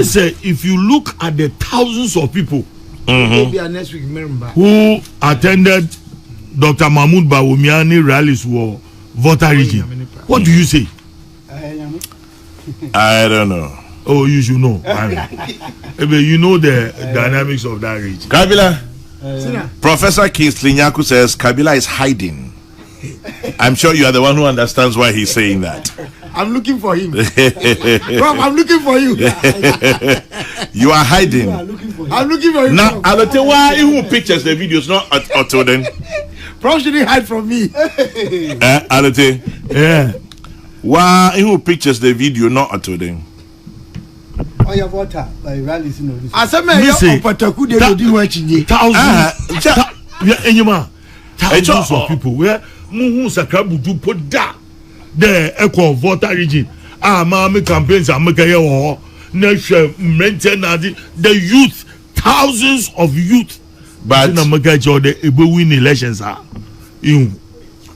Say if you look at the thousands of people who attended Dr. Mahmoud Bawumia rallies for Volta region, what do you say? I don't know. Oh, you should know. You know the dynamics of that region. Kabila. Professor Kingsley Nyaku says Kabila is hiding. I'm sure you are the one who understands why he's saying that. I'm looking for him. Rob, I'm looking for you. You are hiding. I'm looking for him. Now, I'll tell you why who pictures the videos not until then. Prof shouldn't hide from me. I'll tell you. Yeah. Why who pictures the video not until then? Oh, your Volta by rallies in this. As a man, thousands of people where Muhu Sakrabu do put that the echo Volta region. Mami campaigns are making the youth, thousands of youth. But the win elections are.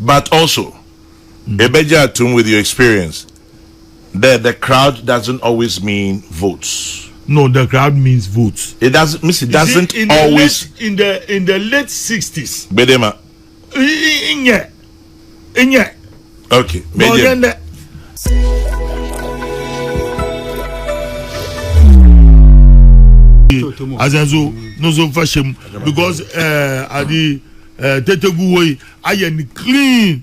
But also, Ebeja with your experience, the crowd doesn't always mean votes. No, the crowd means votes. It doesn't. Miss, it doesn't always. In the late 60s. Bedema. Okay. Medium. Asanzo no so fashion because at the Tetegu way I am clean.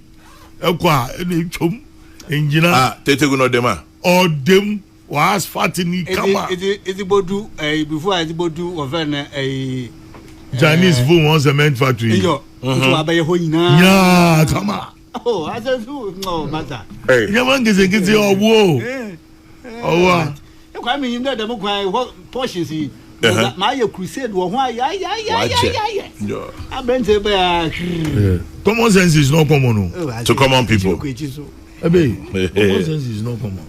Engineer. Tetegu no dema. Or them was fattening. It's about do before I about do of a Chinese food was a cement factory. Yeah, come on. Oh, I don't know. No matter. You want to get your whoa. Oh, I mean, you know, the what portions he. My crusade was why, yeah. I been to common sense is not common. To common people. Common sense is not common.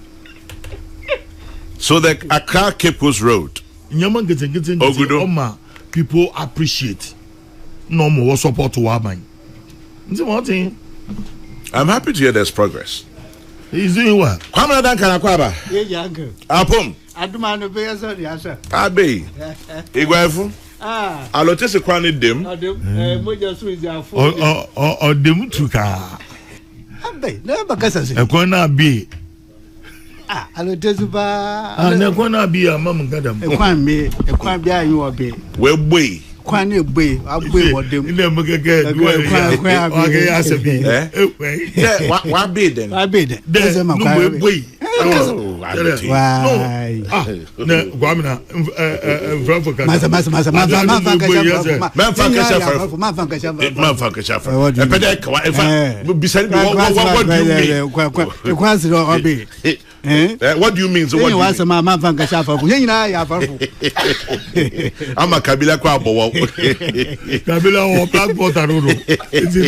So the Accra Capos Road. Ogudo. People appreciate. No more support to our mind. I'm happy to hear there's progress. He's doing well. Kwamna dan kana kwaba. Yeah, uncle. Apom. Aduma no be so the answer. Abe. Igwafu. Alote se kwani dem. Moja so is your phone. Or dem tuka. Abe, no bakasa se. E kwona bi. Alote zuba. Na kwona bi amam gadam. E kwan bi ayu obe. We boy. Kwan egbe, agbe modem. Ile mekeke kwan okay asebi. Wa be then. I be there. There's a man. Why? No, Guamina, what do you mean? So what I'm a Kabila crab. Kabila or black water. It's a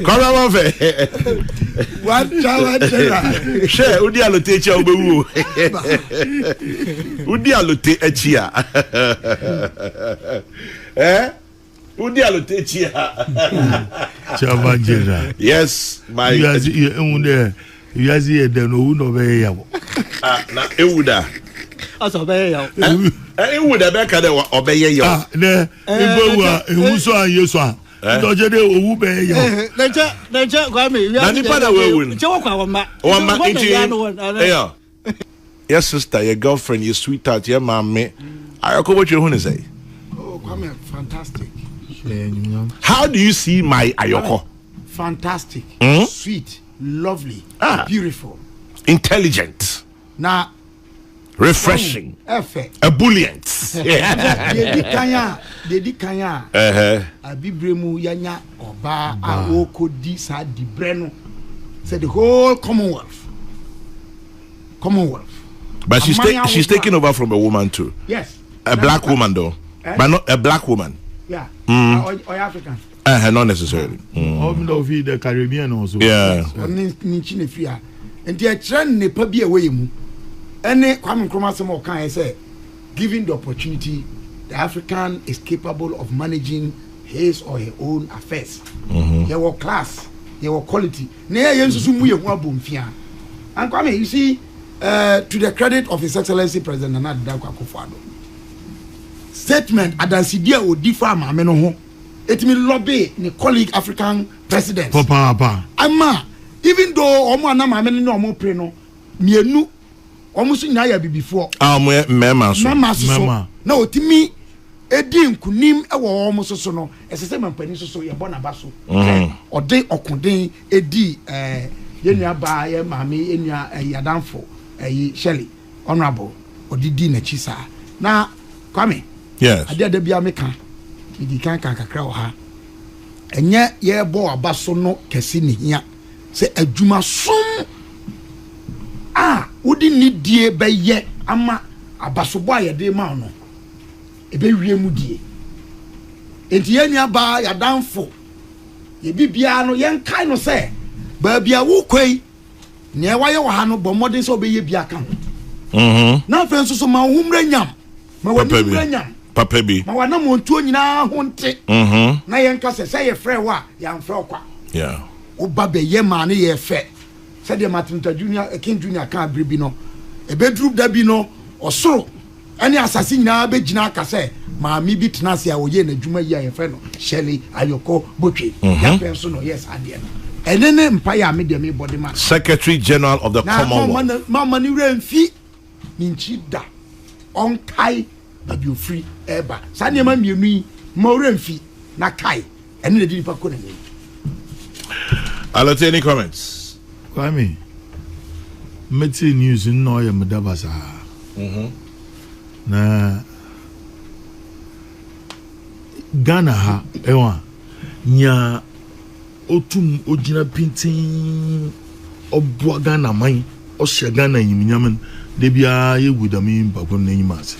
Come on, what share Udi alote chia obewu. Udi alote chia. Udi alote chia. Chavangera. Yes, my. You has here the no be ya. Na ewuda. Aso be ya. Ewuda be ka de obeye ya. Ne ibowa ewuso ayeso. Dojede owu be ya. Nature Kwame. Na nipa na we win. Che wokwa woma. Woma inti. Yes sister, your girlfriend, your sweetheart, your mommy. Ayoko what you want to say? Oh, Kwame, fantastic. How do you see my Ayoko? Fantastic. Sweet, lovely, beautiful, intelligent. Now refreshing, ebullient. Dedi kanya. Abibremu yanya oba awoko di sa di breno. Said the whole Commonwealth. But she's taking over from a woman too. Yes. A black woman though. But not a black woman. Yeah. Or African. Not necessarily. The Caribbean also. Yeah. And the trend ne pa bi away mu. Any Kwame Nkrumah some can say, given the opportunity, the African is capable of managing his or her own affairs. He was class. your quality na ye nsusu mu ye ho abomfia and Kwame you see to the credit of His Excellency President Nana Akufo-Addo statement adansidia odi fa maame no ho etimi lobby ni colleague African presidents papa ama even though omo ana maame no omo pre no mienu omo so nya ya bibifo mema so na otimi edi nkunim ewo omo so no esese mampani so ye bona ba so ode okuden edi yenua ba ye maame yenua yadanfo Shelley honorable odidi na chisa na Kwame yes ade bia meka idi kan kakra wo ha enye ye bo abaso no kesi ni hia se adwuma som wodi ni die be ye ama abaso bo ayede ma no ebe wie mu die enti yenua ba yadanfo ye bibia no yen kai no se ba bia wo kwei ne waye wo ha no bo modern so be ye bia kan na fe nso so ma humra nyam ma wani humra nyam papa bi ma wana mo ntuo nyina ho nte na yen ka se ye frɛ wa ya mfrɛ kwa yeah wo ba be ye ma ne ye fɛ se de Martin Junior King Junior kan abribi no e be drum da bi no osoro ani asase nyina be gina ka se ma mi bi tenase a wo ye na dwuma yi a ye frɛ no Shelley Ayoko Botwe ya fɛ so no yes ade no enene mpaya me de me body man Secretary General of the Commonwealth mama ni remfi minchi da on kai babu free eba sane ma mienu yi ma remfi na kai ene de nipa ko na me any comments Kwame meti news no ya medabasa na Ghana ha ewa nya otum ogina pintin obua Ghana man o hye Ghana yiminyam de bia ye gudami mpakon na yimase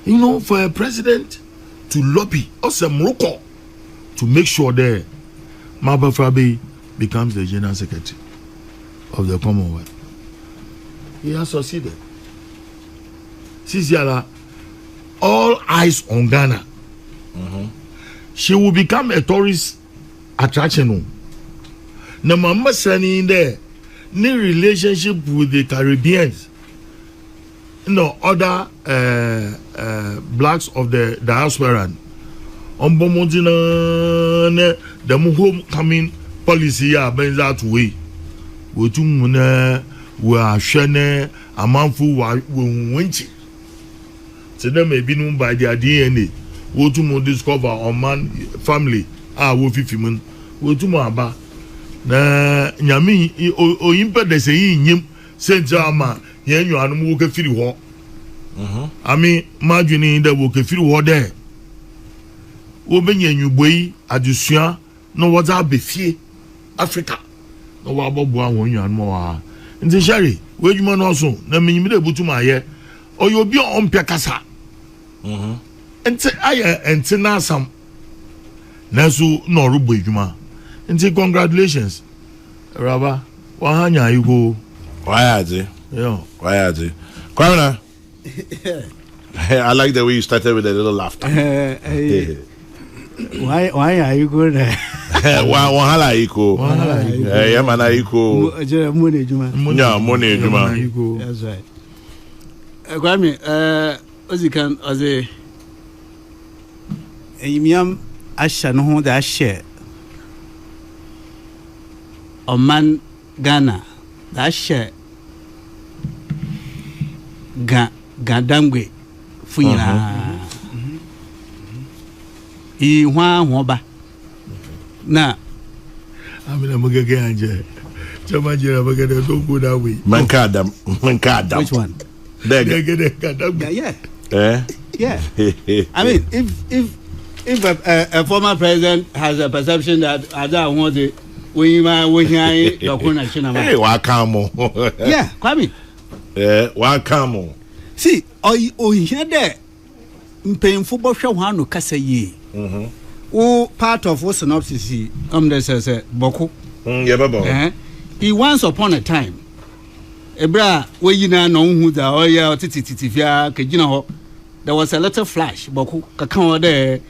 you know for a president to lobby Morocco to make sure that Mabafrabe becomes the general secretary of the Commonwealth. He has succeeded. Sisiala, all eyes on Ghana. She will become a tourist attraction. Now, Mama Sani in there, no relationship with the Caribbeans, other blacks of the diaspora. On Bomontina, the homecoming policy ya been that way. We are shene a manfu winchi. So them may be known by their DNA. We to discover on man family. We 50 men. We to aba. Na nyami o impe de se yim sejama yen yo anu wo ke firi ho. Ami madwini de wo ke firi ho de. Wo benye nyuboi adusua no waza befie Africa. No wa bobo awon yan mo wa. Nti shari, we dwuma no so na menyim de butuma ye. Oyo obi ompia kasa. Nti aye enti na asam. Na so no rubo dwuma. Nti congratulations. Raba, wa hanya Ayehu. Why aje? Yeah. Why aje? Kwamina. I like the way you started with a little laughter. Why are you going there? Wahala iko. Yeah, man, iko. Money, Juma. Yeah, money, Juma. That's right. Kwame, as you can, as a imiam asha no da share. Oman Ghana da share. Gadangwe funyina. Hoba na amina mugege anje chama jira bagada don't go that way mankadam which one yeah I mean if a former president has a perception that I don't want to we dokuna china hey wa kamo yeah Kwame wa kamo see o here there mpemfo bo hwe ho anu kasa yi part of what synopsis there says Boku. He once upon a time. Ebra we yina no hu da oya tititifia kejina ho. There was a little flash Boku kakan there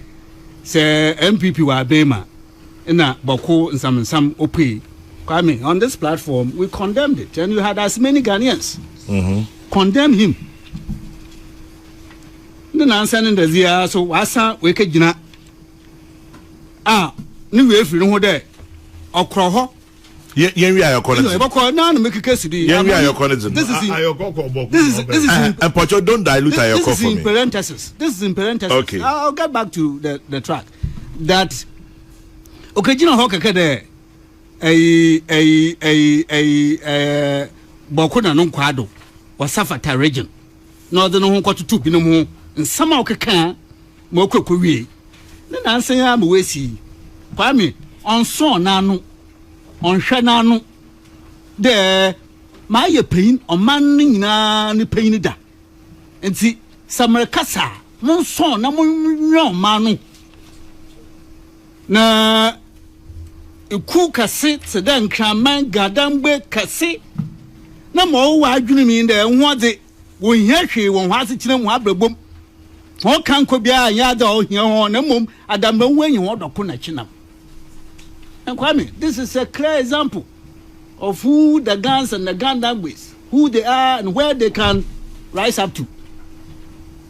say MPP wa Bema na boko nsam opi Kwame on this platform we condemned it and you had as many Ghanaians condemn him the answer in the zia so wasa we ke gina ni we free no ho there okro ho yen wi ayoko no boko na make case di yen wi ayoko ne this is ayoko this is and Pocho don't dilute ayoko for me this is in parenthesis okay I'll get back to the track that okay gina ho keke there boko na no kwado wasafata region no de no ho kotutu bi no ho nsama okeka ma okwekowie na nsan ya ma wesi Kwame onso na no onhwe na no de ma ye pain oman nyina ni pain da enti samre kasa monso na monwo ma no na iku kase sedan kraman gadambe kase na mo wa adwunu mi de ho de wo hia hwe wo ho ase kire mo abrabom ho kan ko bia anya da o hia ho na mom adamba ho anyi ho doko na chinam and Kwame this is a clear example of who the Gans and the Gandangwes who they are and where they can rise up to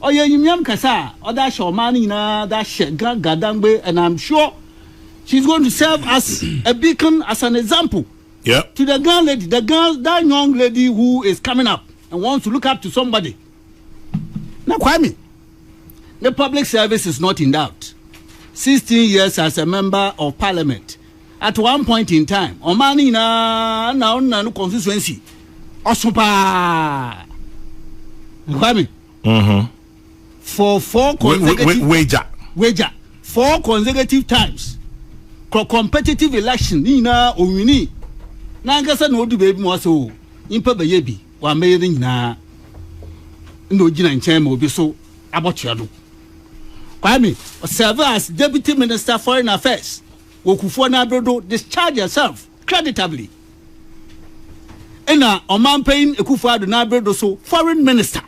oye yimyam kasa oda shomani na da gadangbe and I'm sure she's going to serve as a beacon, as an example to the girl lady, that young lady who is coming up and wants to look up to somebody. Now, Kwame, the public service is not in doubt. 16 years as a member of parliament. At one point in time, Omani na constituency. Osopa. Kwame. For 4 consecutive wager 4 consecutive times. Competitive election ni na owini na ngasa na odu baby mo so impa ba yebi wa meyere nyina ndo gina nchen ma obi so abotuado Kwame serve as deputy minister foreign affairs Wokufo na Adodo discharge yourself creditably ena omanpain Ekufo-Addo na Adodo so foreign minister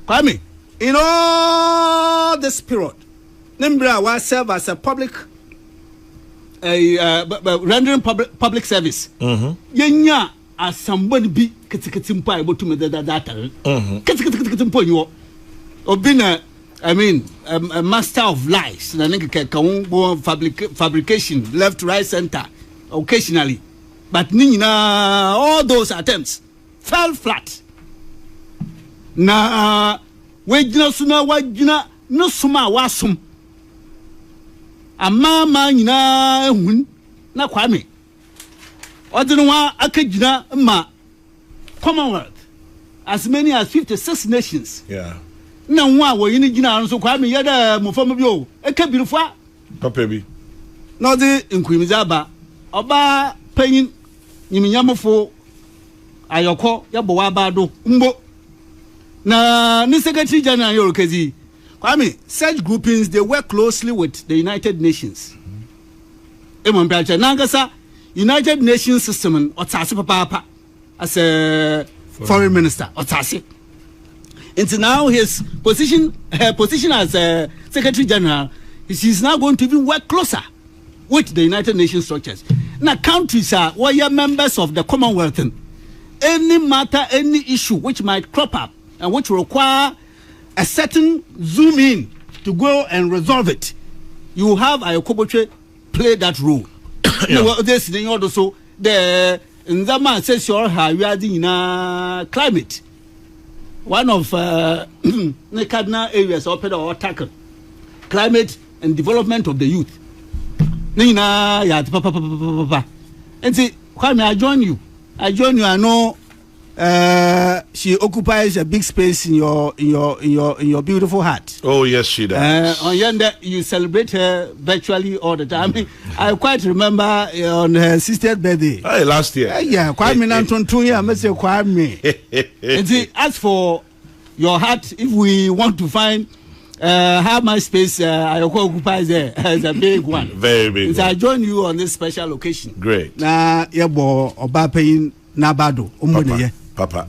Kwame in all this period Nimbra was serve as a public rendering public service. Yenya as somebody be kitikitimpa able to me that kitikitimpa you obina I mean a master of lies na nigga fabrication left right center occasionally but nina all those attempts fell flat na wejina suna wajina no suma wasum amama nyina ehun na Kwame odinwa akagina ma Commonwealth as many as 56 nations na nwa wo yini gina nso Kwame yeda mofam bi o ekabirifua papa bi na de nkuimiza ba oba panyin nyiminyamfo ayoko yabo wa ba do mbo na ni secretary general yorokezi Kwame, such groupings, they work closely with the United Nations. Nangasa, United Nations system, Otasi Papa, as a foreign minister, Otasi. And now his position as a Secretary General, he's now going to even work closer with the United Nations structures. Now, countries are where members of the Commonwealth. Any matter, any issue which might crop up and which require a certain zoom in to go and resolve it. You have Ayehu play that role. This thing also the in the man says you are in climate. One of the cardinal areas open or tackle climate and development of the youth. Nina ya papa. And see, Kwame, I join you. I know she occupies a big space in your beautiful heart. Oh yes, she does. On yonder, you celebrate her virtually all the time. I quite remember on her sister's birthday. Hey, last year. Yeah, Kwame Nantontunya, Mr. Kwame. And see, as for your heart, if we want to find how much space Ayehu occupies there, is a big one. Very big. So I join you on this special occasion. Great. Na yebo obapayin nabado umboneye. Papa.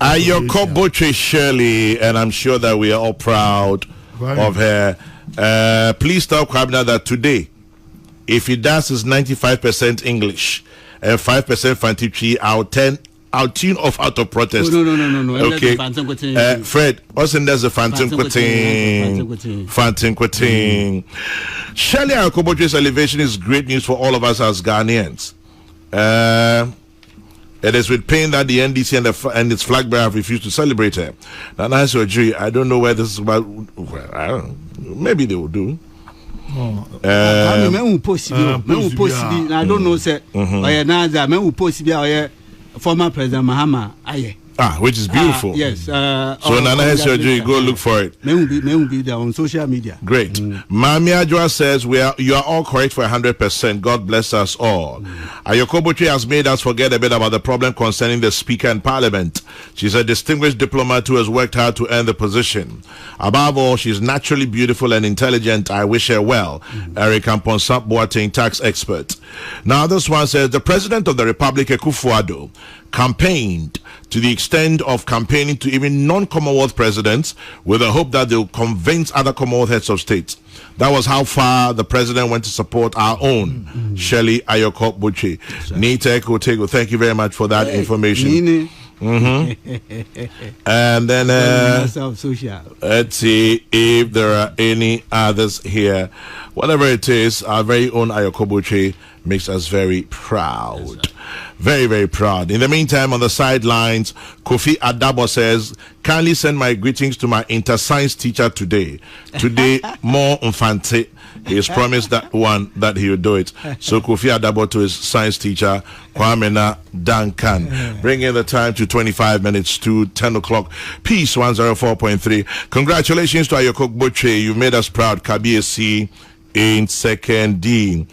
Ayehu Shirley, and I'm sure that we are all proud of her Please tell Kwabena that today, if he does his 95% English and 5% Fantichi, I'll tune off out of protest. Oh, no. Okay. Fred, also there's a Fantin Quating. Shirley Ayokoboche's elevation is great news for all of us as Ghanaians. It is with pain that the NDC and its flag bearer have refused to celebrate her. Now, nice jury. I don't know where this is about. Well, I don't know. Maybe they will do. I don't know, sir. Former President Mahama Aye. Which is beautiful. Yes. So Nana Hesseoji, go look for it. Men will be there on social media. Great. Mami Ajwa says you are all correct for 100%. God bless us all. Ayokoboche has made us forget a bit about the problem concerning the Speaker in Parliament. She's a distinguished diplomat who has worked hard to earn the position. Above all, she's naturally beautiful and intelligent. I wish her well. Eric Amponsa Boateng, tax expert. Now this one says the President of the Republic, Akufo-Addo, campaigned to the extent of campaigning to even non-Commonwealth presidents with the hope that they'll convince other Commonwealth heads of states. That was how far the president went to support our own Shirley Ayokoboche. Nita Ekotego, thank you very much for that information. And then let's see if there are any others here. Whatever it is, our very own Ayokoboche makes us very proud. Very, very proud. In the meantime, on the sidelines, Kofi Adabo says, kindly send my greetings to my inter-science teacher today. Today, more Mfante. He has promised that he will do it. So Kofi Adabo to his science teacher, Kwamena Duncan. Bringing the time to 25 minutes to 10 o'clock. Peace 104.3. Congratulations to Ayokoboche. You made us proud. KBSC in second D.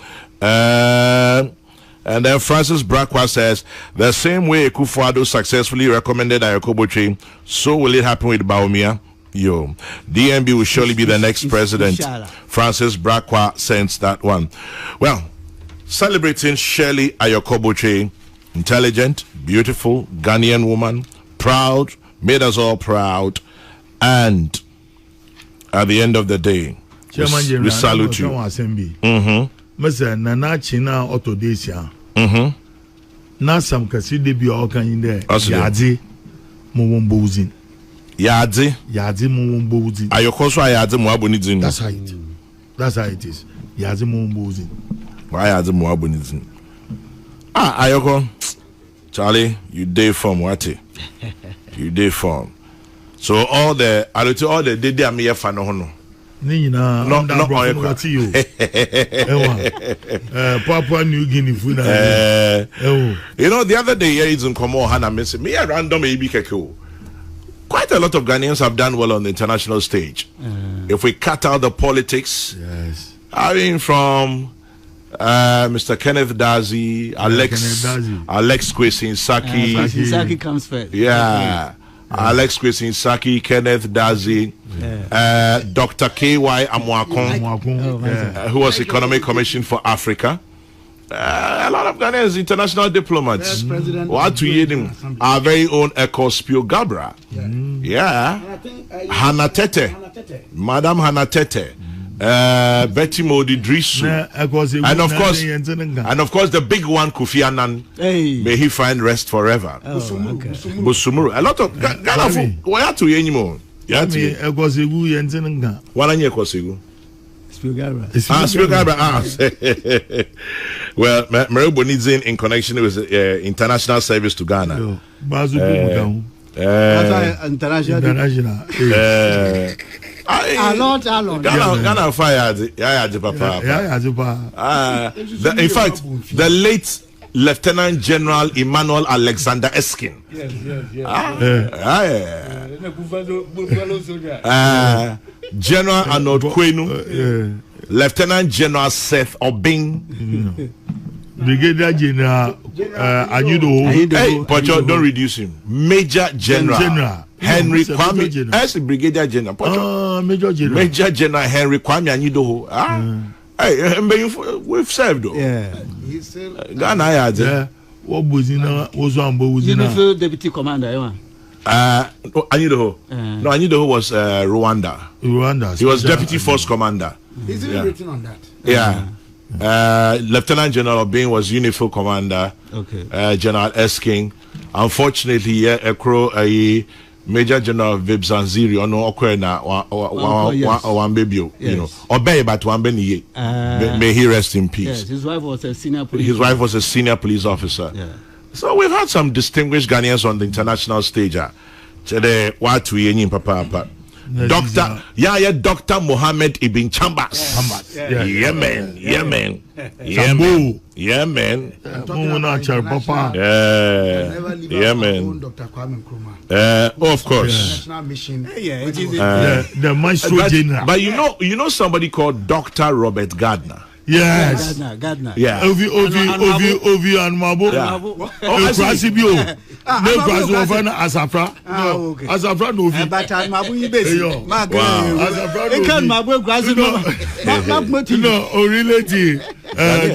And then Francis Brakwa says, the same way Akufo-Addo successfully recommended Ayokoboche, so will it happen with Bawumia. DMB will surely be the next president. Francis Brakwa sends that one. Well, celebrating Shirley Ayokoboche, intelligent, beautiful, Ghanaian woman, proud, made us all proud, and at the end of the day, we salute you. Masa Nana China Autodesia. Na some kaside bi o kan yin de yadze mo won bozin. Yadze mo won bozin. Ayoko so yadze mo abonidin. That's how it. That's how it is. Yadze mo won bozin. Why yadze mo abonidin? Ayoko. Charlie, you day from what? You day from. So all the day am here for no. Not Papua New Guinea food. You know, the other day here is in Komo Hana missing me a random ABKQ. Quite a lot of Ghanaians have done well on the international stage. If we cut out the politics, yes. I mean from Mr. Kenneth Dazi, Alex Kwesinsaki. Saki comes first. Yeah. Alex Kwesinsaki, Kenneth Dazi, Dr. K.Y. Amwakon, who was Economic Commission for Africa. A lot of Ghanaians, international diplomats. Our very own Ekospio Gabra. Yeah. Hannah Tete. Madam Hannah Tete. Betty Modi Drisu. And of course the big one, Kofi Annan. May he find rest forever. Busumuru. A lot of Ghana. Why are you anymore? Well, Merubo needs in connection with international service to Ghana. International. Ghana fired. Papa. In fact, the late Lieutenant General Emmanuel Alexander Eskin. General Arnold Kwenu. Lieutenant General Seth Obing. Brigadier General Anyudo. Hey, but don't reduce him. Major General Henry Kwame. As Brigadier General. Major General. Major General Henry Kwame Anyudo. Hey, we've served though. Yeah. Ghana. What was in was on Deputy Commander. Ayehu. No, Ayehu was Rwanda. He was deputy force commander. Is it written on that? Yeah. Lieutenant General Obin was Unifil commander. Okay. General Esking. Unfortunately, Major General Vibs Zanziri ono okwena one baby, you know. Obey but one benny. May he rest in peace. Yes, his wife was a senior police officer. Yeah. So we've had some distinguished Ghanaians on the international stage. Today, what we in Papa. Dr. Mohammed Ibn Chambers. Yemen. Of course. The maestro general. But you know somebody called Dr. Robert Gardner. Yes. Gardner. Yeah. Ovi and Mabo. Krasibio. No Krasio Asafra. No. Asafra no Ovi. But Mabu Ibesi. Asafra no. Can Mabu Krasio. No, Orileti.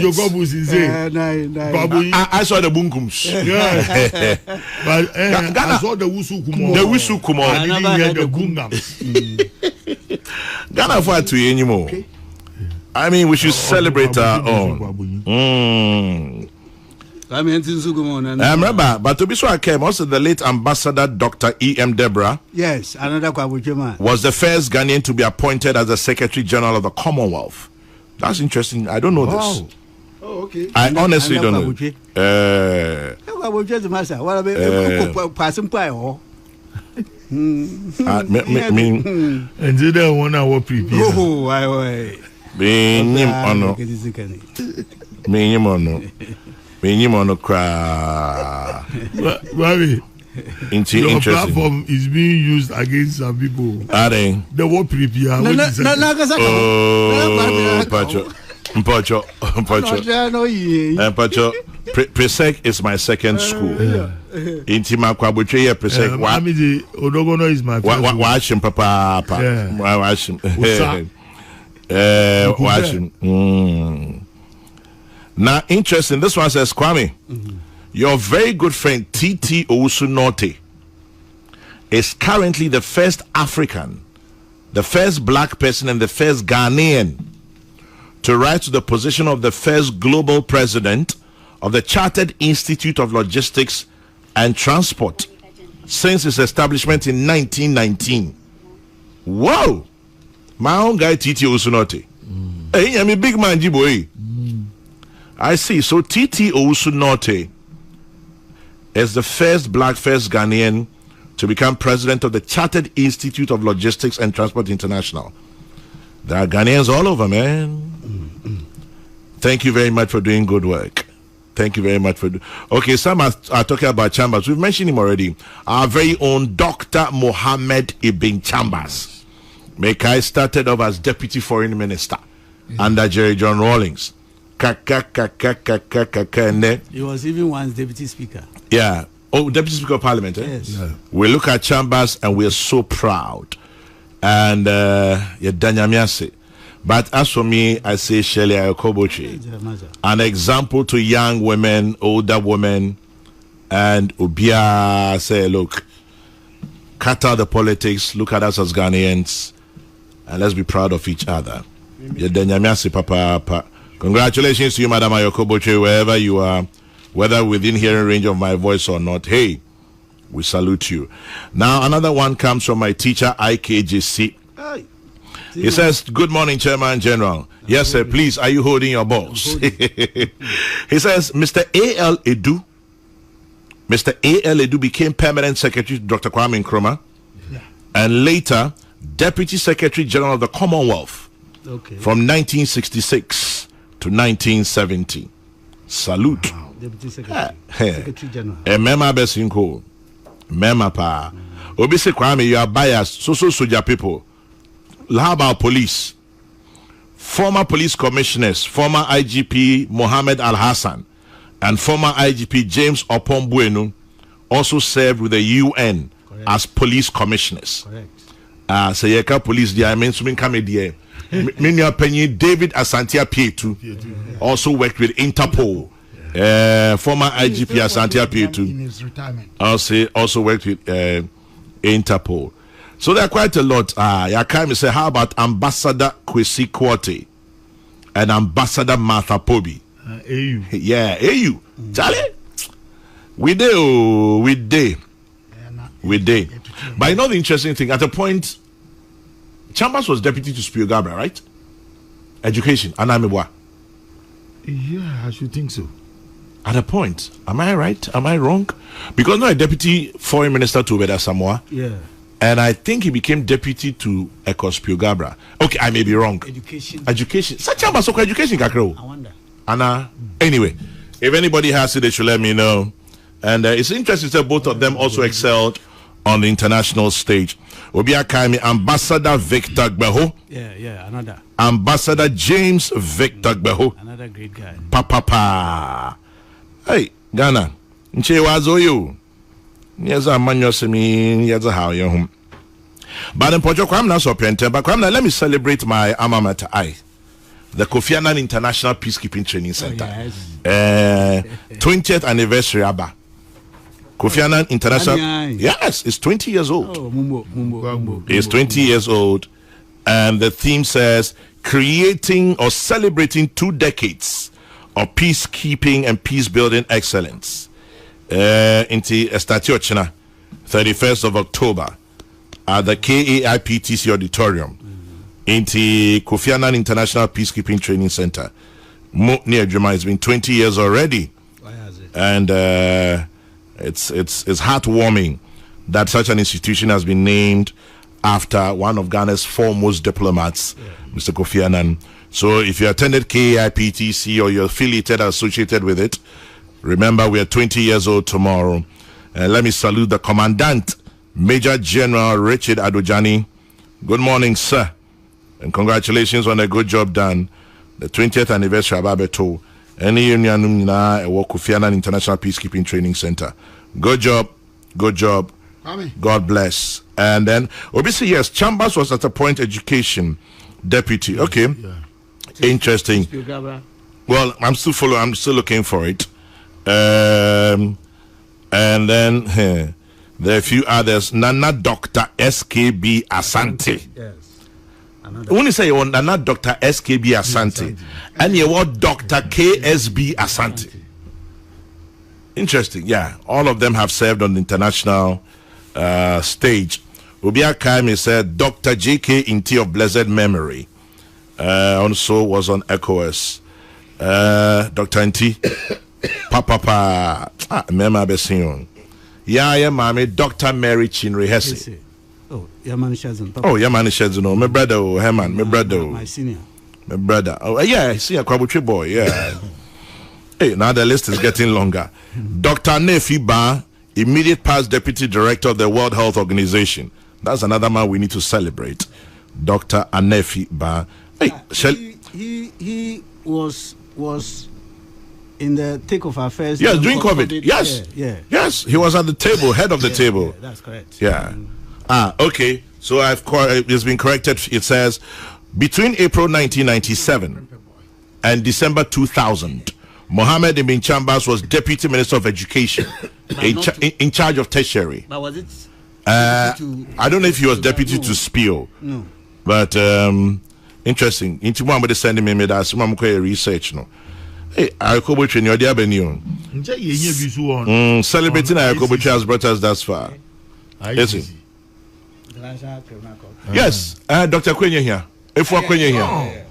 Jokobus is it. I saw the Bunkums. Yeah. But I saw the Wusu Kumo. The Wusu Kumo. I didn't hear the Gungams. Ghana for to you anymore. I mean, we should celebrate our own. Remember, but to be sure, I came also the late Ambassador Dr. E.M. Deborah. Yes, another Kwabuchema was the first Ghanaian to be appointed as the Secretary General of the Commonwealth. That's interesting. I don't know this. Oh, okay. I honestly don't know. And they don't want our prepare. Oh, why? Minimum cry. Your platform is being used against some people. Are they? The word prepare. Mpacho. Presec is my second school. Intima Kwabuche here Presec. Odogono is my first. Watch him, Papa. Watch him. Watch him. Now, interesting. This one says, Kwame, your very good friend T.T. Owusu-Norte is currently the first African, the first black person, and the first Ghanaian to rise to the position of the first global president of the Chartered Institute of Logistics and Transport since its establishment in 1919. Wow! My own guy T.T. Owusu-Norte. Hey, I'm a big man, Jiboy. I see. So T.T. Owusu-Norte is the first Ghanaian to become president of the Chartered Institute of Logistics and Transport International. There are Ghanaians all over, man. Thank you very much for doing good work. Thank you very much for okay, some are talking about Chambers. We've mentioned him already. Our very own Dr. Mohammed Ibn Chambers. Mekai started off as Deputy Foreign Minister under Jerry John Rawlings. He was even once Deputy Speaker. Yeah. Oh, Deputy Speaker of Parliament. Yes. Yeah. We look at Chambers and we are so proud. And but as for me, I say Shelley Ayokobochi, an example to young women, older women, and Ubia say, look, cut out the politics, look at us as Ghanaians, and let's be proud of each other. Congratulations to you, Madam Ayokobochi, wherever you are, whether within hearing range of my voice or not. Hey, we salute you. Now, another one comes from my teacher, IKJC. He says, good morning, Chairman General. Yes, sir, please, are you holding your balls? He says, Mr. A.L. Edu became permanent secretary to Dr. Kwame Nkrumah, and later Deputy Secretary General of the Commonwealth from 1966 to 1970. Salute. Wow. Deputy Secretary General. Mema Besinko. Mema pa. Obisi Kwame, you are biased. Soja people. How about police? Former police commissioners, former IGP Mohammed Al-Hassan and former IGP James Opombuenu also served with the UN as police commissioners. Correct. So yeka police there, I mean, swimming comedy. David Asantia Pietu also worked with Interpol. former IGP Asante Apietu. In his retirement. Also worked with Interpol. So there are quite a lot. Yakami say, how about Ambassador Kwesi Kwoti and Ambassador Martha Pobi? Ayehu. Yeah, Ayehu. Charlie, we did. But you know the interesting thing, at a point, Chambers was deputy to Spio Gabra, right? Education, Anamibwa. Yeah, I should think so. At a point, am I right? Am I wrong? Because now a deputy foreign minister to Obeda Samoa. Yeah. And I think he became deputy to Spio Gabra. Okay, I may be wrong. Education. Such Chambers okay, education, Kakro. I wonder. Anna. Anyway, if anybody has it, they should let me know. And it's interesting that both of them also excelled on the international stage. Obia Kaimi, Ambassador Victor Gbeho. Yeah, another. Ambassador James Victor Gbeho. Another great guy. Papa. Hey, Ghana. Nche wazoyo. Nyeza manyo semi, nyeza how you home. But in Pojo Kwamna so pente, but Kwamna, let me celebrate my alma mater. The Kofi Annan International Peacekeeping Training Center. 20th anniversary, Abba. Kofi Annan International. Yes, it's 20 years old. It's 20 years old. And the theme says, creating or celebrating 2 decades of peacekeeping and peace building excellence. Into Estatio China, 31st of October, at the KAIPTC Auditorium. Into Kofi Annan International Peacekeeping Training Center. Near Juma, it's been 20 years already. Why has it? And it's heartwarming that such an institution has been named after one of Ghana's foremost diplomats, Mr. Kofi Annan. So if you attended KAIPTC or you're affiliated or associated with it, remember we are 20 years old tomorrow. Let me salute the Commandant, Major General Richard Adojani. Good morning, sir. And congratulations on a good job done. The 20th anniversary of Abeto. Any union Kofi Annan International Peacekeeping Training Center. Good job. God bless. And then obviously, yes, Chambers was at a point education deputy. Okay. Yeah. Interesting. Well, I'm still looking for it. And then there are a few others. Nana Dr. SKB Asante. Yes. When you say Nana Dr. SKB Asante, and you want Dr. KSB Asante. Interesting, yeah. All of them have served on the international stage. Ubia Kaimi said Dr. JK Inti of blessed memory also was on ECOWAS. Dr. Inti, Papa, Mema Besion. Yeah, mommy, Dr. Mary Chinri Hesse. Oh, Yamani Shazan. Oh, Yamani Shazan. My brother, Herman, my brother. My senior. My brother. Oh, yeah, I see a Kwabuchi boy, yeah. Hey, now the list is getting longer. Dr. Nefi Ba, immediate past deputy director of the World Health Organization. That's another man we need to celebrate. Dr. Anefi Ba. Hey, he was in the thick of affairs. Yes, during COVID. Yes. Yeah. Yes, he was at the table, head of the table. Yeah, that's correct. Yeah. Okay. So it's been corrected. It says between April 1997 and December 2000, Mohammed Ibn Chambers was Deputy Minister of Education in charge of tertiary. But was it? I don't know if he was deputy to Spio. No. But interesting. Into one with sending me that some research. No. Hey, Ayakobuchi, you're the avenue. Celebrating Ayakobuchi has brought us thus far. Yes. Yes. Dr. Kwenye here. If we're Kwenye here.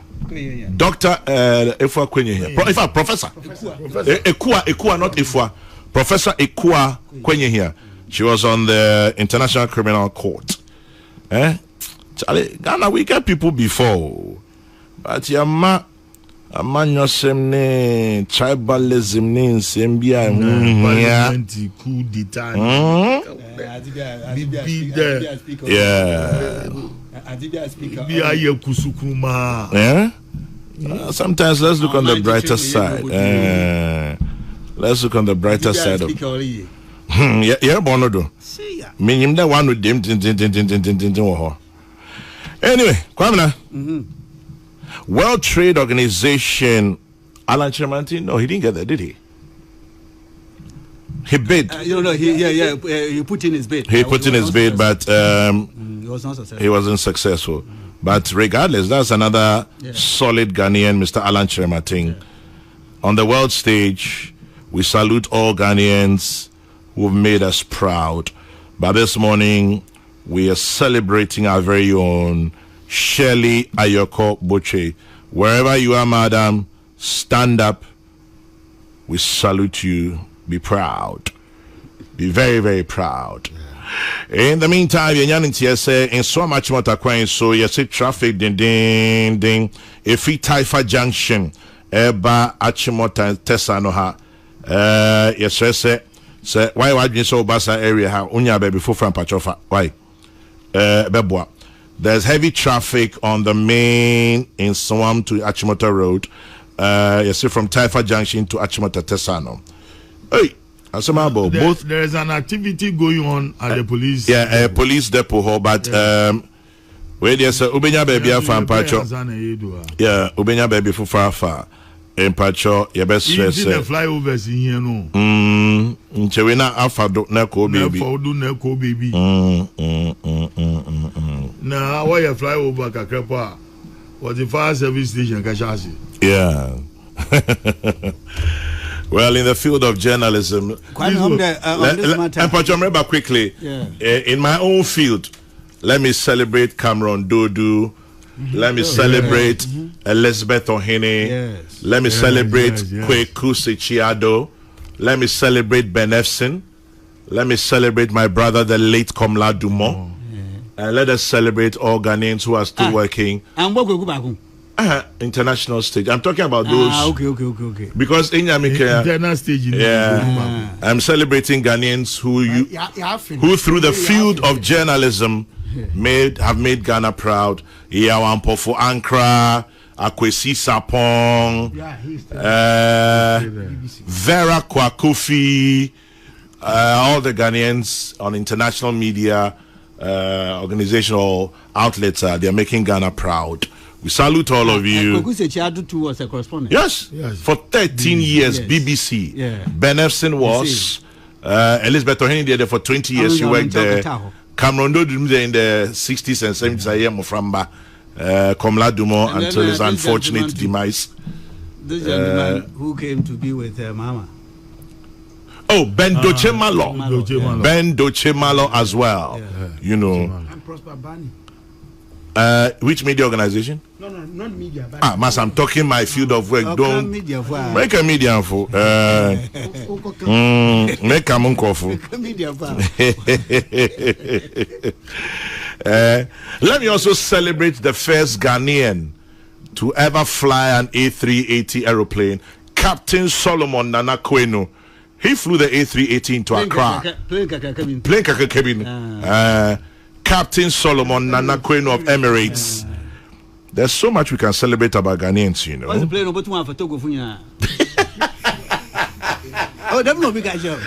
Doctor, if we're Kwenye here. Professor. Ekua, not Ifwa. Professor Ekua Kwenye here. She was on the International Criminal Court. Charlie, Ghana, we get people before. But Yama. Amanyosem ne tribalism ne nsembia coup d'etat. Sometimes let's look on the brighter side. Let's look on the brighter side of yeah, Bonodo. Meaning that one with them. Anyway, Kwamina. World Trade Organization, Alan Chemanti, no, he didn't get that, did he? He bid. He put in his bid. He put in his bid, but he was not successful. He wasn't successful. But regardless, that's another solid Ghanaian, Mr. Alan Cheremating. On the world stage, we salute all Ghanaians who've made us proud. But this morning, we are celebrating our very own Shirley Ayoko Boche. Wherever you are, madam, stand up. We salute you. Be proud. Be very, very proud. In the meantime, in so much more so you see traffic ding. If we Taifa Junction, Eba Achimota Tesanoha, yes, say why you so Basa area ha unya baby for from Pachofa. Why? Beboa. There's heavy traffic on the main in Swam to Achimota Road. You see from Taifa Junction to Achimota Tesano. Hey, both there is an activity going on at the police. Police depot, but where there's a Ubenya baby from Pacho. Yeah, Ubenya baby for far. In Pacho, your best stress. The flyovers in here, no. Chewina Alpha do Neko baby. Now, why you fly over Kakrepa? Was the fire service station Kashasi? Yeah. Well, in the field of journalism, and remember quickly, in my own field, let me celebrate Cameron Dodu. Let me celebrate Elizabeth Ohene. Let me celebrate Kweku Sechiado. Let me celebrate Ben Efson. Let me celebrate my brother, the late Komla Dumont. And let us celebrate all Ghanaians who are still working. International stage. I'm talking about those. Okay. Because in international stage. I'm celebrating Ghanaians who through the field of journalism have made Ghana proud. Yawampo for Ankara, Akwesi Sapong, Vera Kwakufi, all the Ghanaians on international media, organizational outlets. They're making Ghana proud. We salute all of you. Was a correspondent. Yes. For 13 years, BBC. Ben Efson was. Elizabeth Ohene did there for 20 years. She worked there. Cameron Dodu there in the 60s and 70s. I am Muframba. Komla Dumont until his unfortunate demise. This gentleman who came to be with Mama. Oh, Ben Dochemalo. Ben Dochemalo as well. You know. And Prosper Bani. Which media organization? No, not media. Mas, I'm talking my field of work. Don't make a media for. Make a monk for. Let me also celebrate the first Ghanaian to ever fly an A380 aeroplane, Captain Solomon Nana Kwenu. He flew the A380 into Accra. Plane cabin. Captain Solomon Nana Kwenu of Emirates. There's so much we can celebrate about Ghanaians, you know. What's the plane about one for Togo Funya? Oh, that's no big job.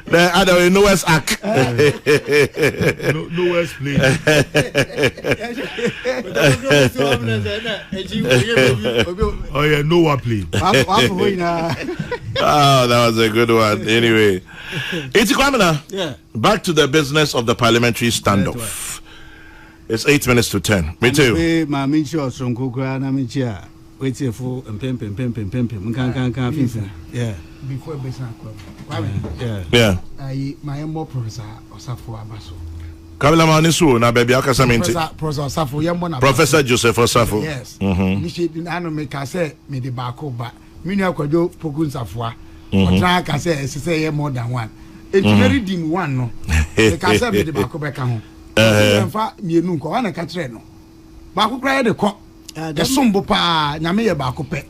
The other nowhere's act. Nowhere's plane. Oh yeah, nowhere plane. Oh, that was a good one. Anyway, it's Kwamina. Back to the business of the parliamentary standoff. It's 8 minutes to 10. Me too. Yeah. Before yeah. My more professor Osafo Abaso. Kabila Manisu na baby akasa minti. Professor Osafo yembo Professor Joseph Osafo. Yes. Nishi anu me ka say me de baako ba. Minu akwadwo Pokun Safwa. Otra ka say say more than one. It's very dim one no. The ka say me de baako be ka ho. Mfa mienu nko wana ka kire no. Baako kra de ko. De sombo pa nyame ye baako pe.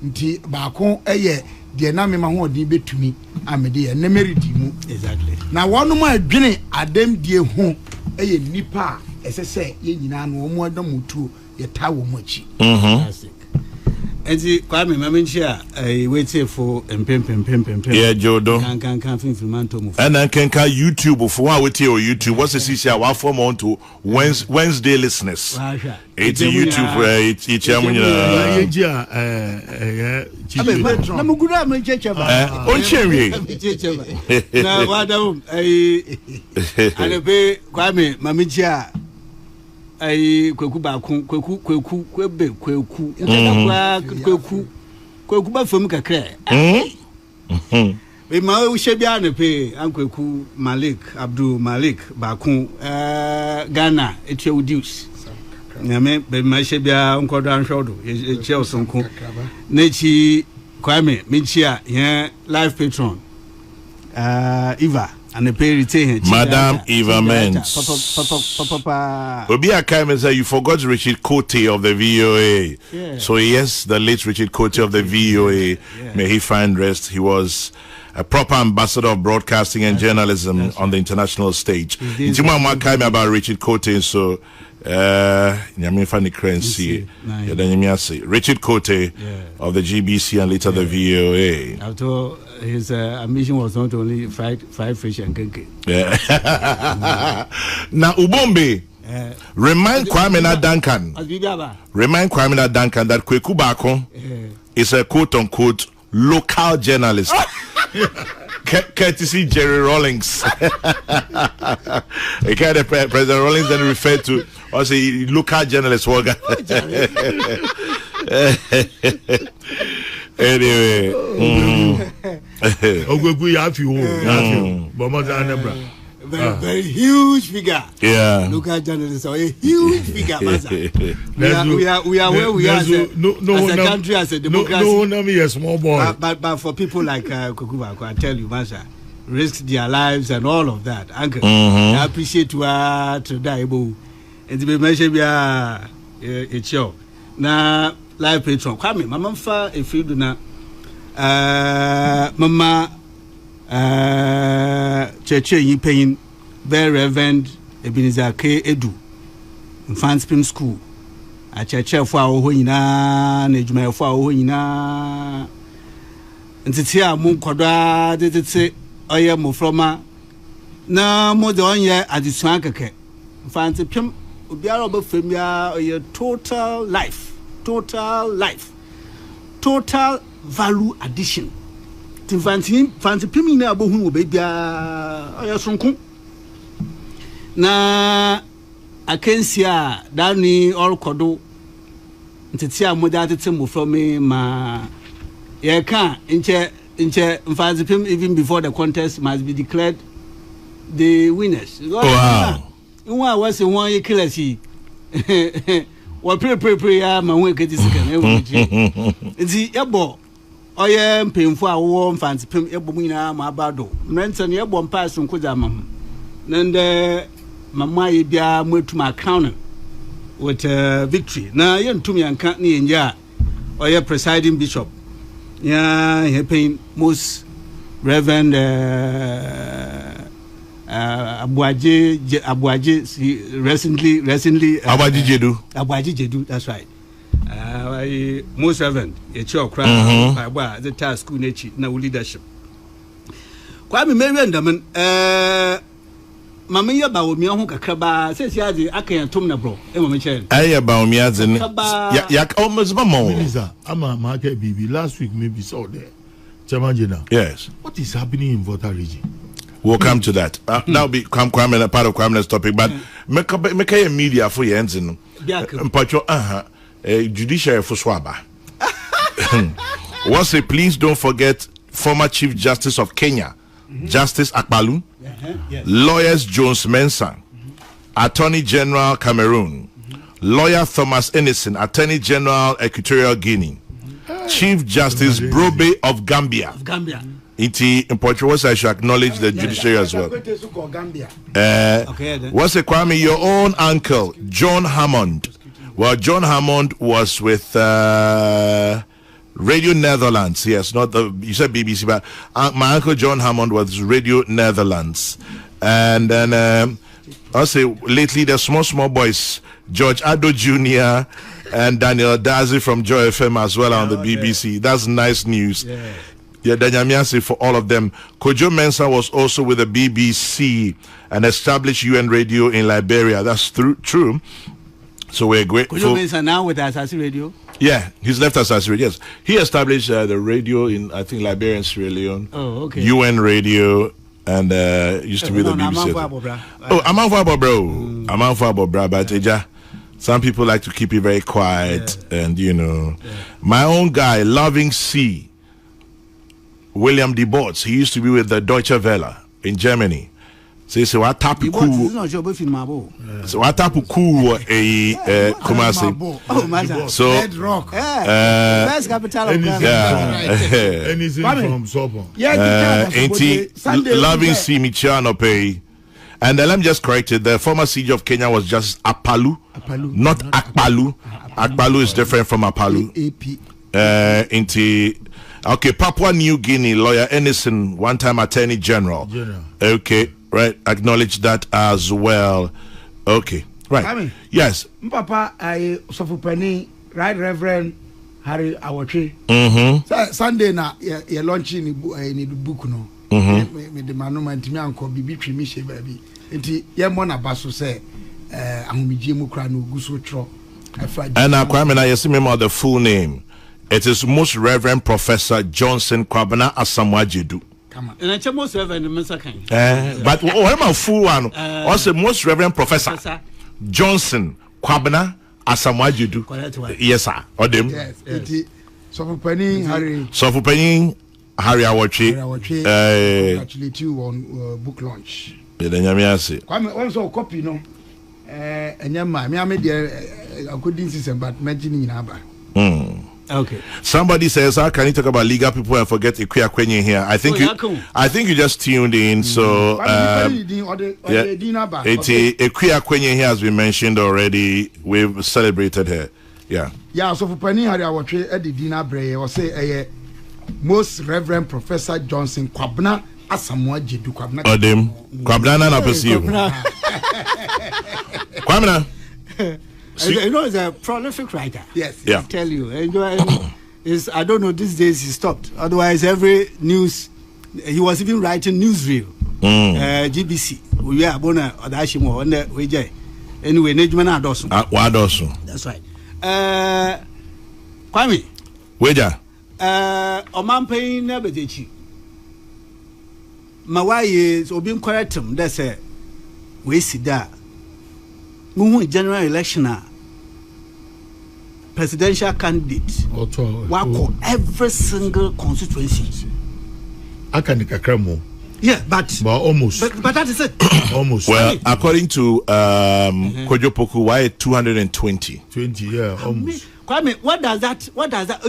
Nti baako eye de na me ma ho odi betumi amede ye na meridi mu. Exactly. Na wonu ma adwene adem die ho eye nipa esese ye nyina no omo adamutu ye ta wo mochi. Fantastic. enti Kwame Mamenchia wait for pem. Yeah, Jodo. Can film manto move. And then can YouTube for one with your YouTube. What's the CC? I form on to Wednesday listeners. It's a YouTube where it's Kwame Mamenchia kweku ba kwebe kweku ba fam kakra we ma we shebia ne pe ankweku Abdul Malik ba ku Ghana etwe udus nyame be ma shebia nkodo anhwodo e chelsonko na chi Kwame Minchia here live patron Eva and the pay retain Madam Eva Mens. Obi Akame said you forgot Richard Cote of the VOA. Yeah. So yes, the late Richard Cote of the VOA. Yeah. May he find rest. He was a proper ambassador of broadcasting and journalism on the international stage. Intima Akame about Richard Cote. So Nyame Fanny Crency. Richard Cote of the GBC and later the VOA. After his ambition was not only fried fish and cake. Yeah. Now Ubombe, remind Kwame Duncan. Remind Kwame Duncan that Kweku Bako is a quote unquote local journalist. Courtesy Jerry Rawlings. President Rawlings then referred to as a local journalist. Anyway, very huge figure. Yeah, local journalists are a huge figure. We are where we are as a country, as a democracy. No, a small boy. But for people like Kukuba, I tell you, Masha, risk their lives and all of that. Uncle, I appreciate to die, and to be mentioned, it's show now. Live patron, Kwame, Mama fa if you do not, Mama, Church, you paying very Reverend Ebenezer K. Edu, in Fanspin School, a church for our Hoina, Nejma for our Hoina, and to see a moon quadra, did it say, Oya Mofroma, no more than 1 year at the Swankake, Fancy Pim, Ubiarabo Femia, or your total life. Total value addition. Fancy Pimina Bohu baby Sonko. Na I can see Danny or Kodo. Tia Modatim from me, ma. Yeah, can't inche Fancy Pim even before the contest must be declared the winners. Wow. You was in 1 year killer. Well, pray, my way get this again. It's the ebo. I am paying for a warm fancy pim ebumina, my bado. Mention your bomb pass from Kudamam. Then the Mamma Bia moved to my counter with victory. Now, you to me and can't in ya or your presiding bishop. Yeah, he paying most Reverend Abuaji recently Abuaji Jedu, that's right. Most reverend it's your crown by the task school nature no leadership. Kwame Merendam Mamia Bawumia who kakaba says yazi akan tom na bro e mo meche Bawumia zin yak almost mamo ama market bibi last week maybe saw there Chamajina. Yes, what is happening in Volta region? We'll come to that. That'll be Kwame, a part of Kwame's topic. But make a media for your ends in judiciary for Swaba. Once say, please don't forget former Chief Justice of Kenya, Justice Akbalu, lawyers Jones Mensah, Attorney General Cameroon, lawyer Thomas Ennison, Attorney General Equatorial Guinea, Chief Justice Brobe of Gambia. In Portugal, I should acknowledge the judiciary as well. What's a Kwame? Your own uncle, John Hammond. Well, John Hammond was with Radio Netherlands. Yes, not the you said BBC, but my uncle John Hammond was Radio Netherlands. And then I'll say lately the small boys, George Addo Jr., and Daniel Dazi from Joy FM as well on the BBC. That's nice news. Yeah, Danyamiasi for all of them. Kojo Mensah was also with the BBC and established UN radio in Liberia. That's true. So we're grateful. Kojo Mensah now with Asasi Radio? Yeah, he's left Asasi Radio. Yes. He established the radio in, I think, Liberia and Sierra Leone. Oh, okay. UN radio. And used to be the BBC. Oh, I'm out for bro. I'm out for bro. But some people like to keep it very quiet. And, you know. My own guy, Loving C. William De Botts, he used to be with the Deutsche Welle in Germany. So what type of cool? So what type of cool Kumasi? So Red Rock, best capital of Ghana. Anything from Sopo. Loving C Michiano Pay. And let me just correct it. The former siege of Kenya was just Apalu, not Akpalu. Akpalu is different from Apalu. Okay, Papua New Guinea lawyer Ennison, one-time Attorney General. Okay, right. Acknowledge that as well. Okay, right. Yes. Papa, I Sofupani, Right Reverend Harry Awatri. Sunday na ye launching in the book no. Me the manuma me anko bibi twimi she baby. Enti ye mo na baso say ahomije mu kra no guso tro. And Kwame na yesi me the full name. It is Most Reverend Professor Johnson Kwabena Asamoah-Gyedu. Come on. And I Most Reverend Mr. King. But what am I full one? Also, Most Reverend Professor Johnson Kwabena Asamoah-Gyedu. Yes, sir. Or them. Yes. Sofupani Harry Awatri. Congratulate you on book launch. Kwame, when so copy no. And your man, me made a good system, but mentioning in Abba. Okay. Somebody says, how can you talk about legal people and forget Ikuya Kwenye here? I think you just tuned in. So Ikuya Kwenye here has been mentioned already. We've celebrated her. Yeah. Yeah, so for Penny Harry Awatri Eddie Dina Bray or say Most Reverend Professor Johnson Kwabena Asamoah-Gyedu Kwabena. Odem. Kwabena na perceive. Kwabena. You know, he's a prolific writer. Yes. Yeah. I tell you. Is I don't know, these days he stopped. Otherwise, every news, he was even writing newsreel. GBC. We are bona Odashimo on the Wejay. Anyway, Nejmana Adosu. Wadosu. That's right. Kwame. Weja. Omampay Nebedechi. Mawaye is Obim Correctum. That's a we see that. General election presidential candidate wako every single constituency. Yeah, but almost. But that is it. Almost. Well, according to Kojo Poku, why 220? 20, yeah, almost. Kwame, what does that?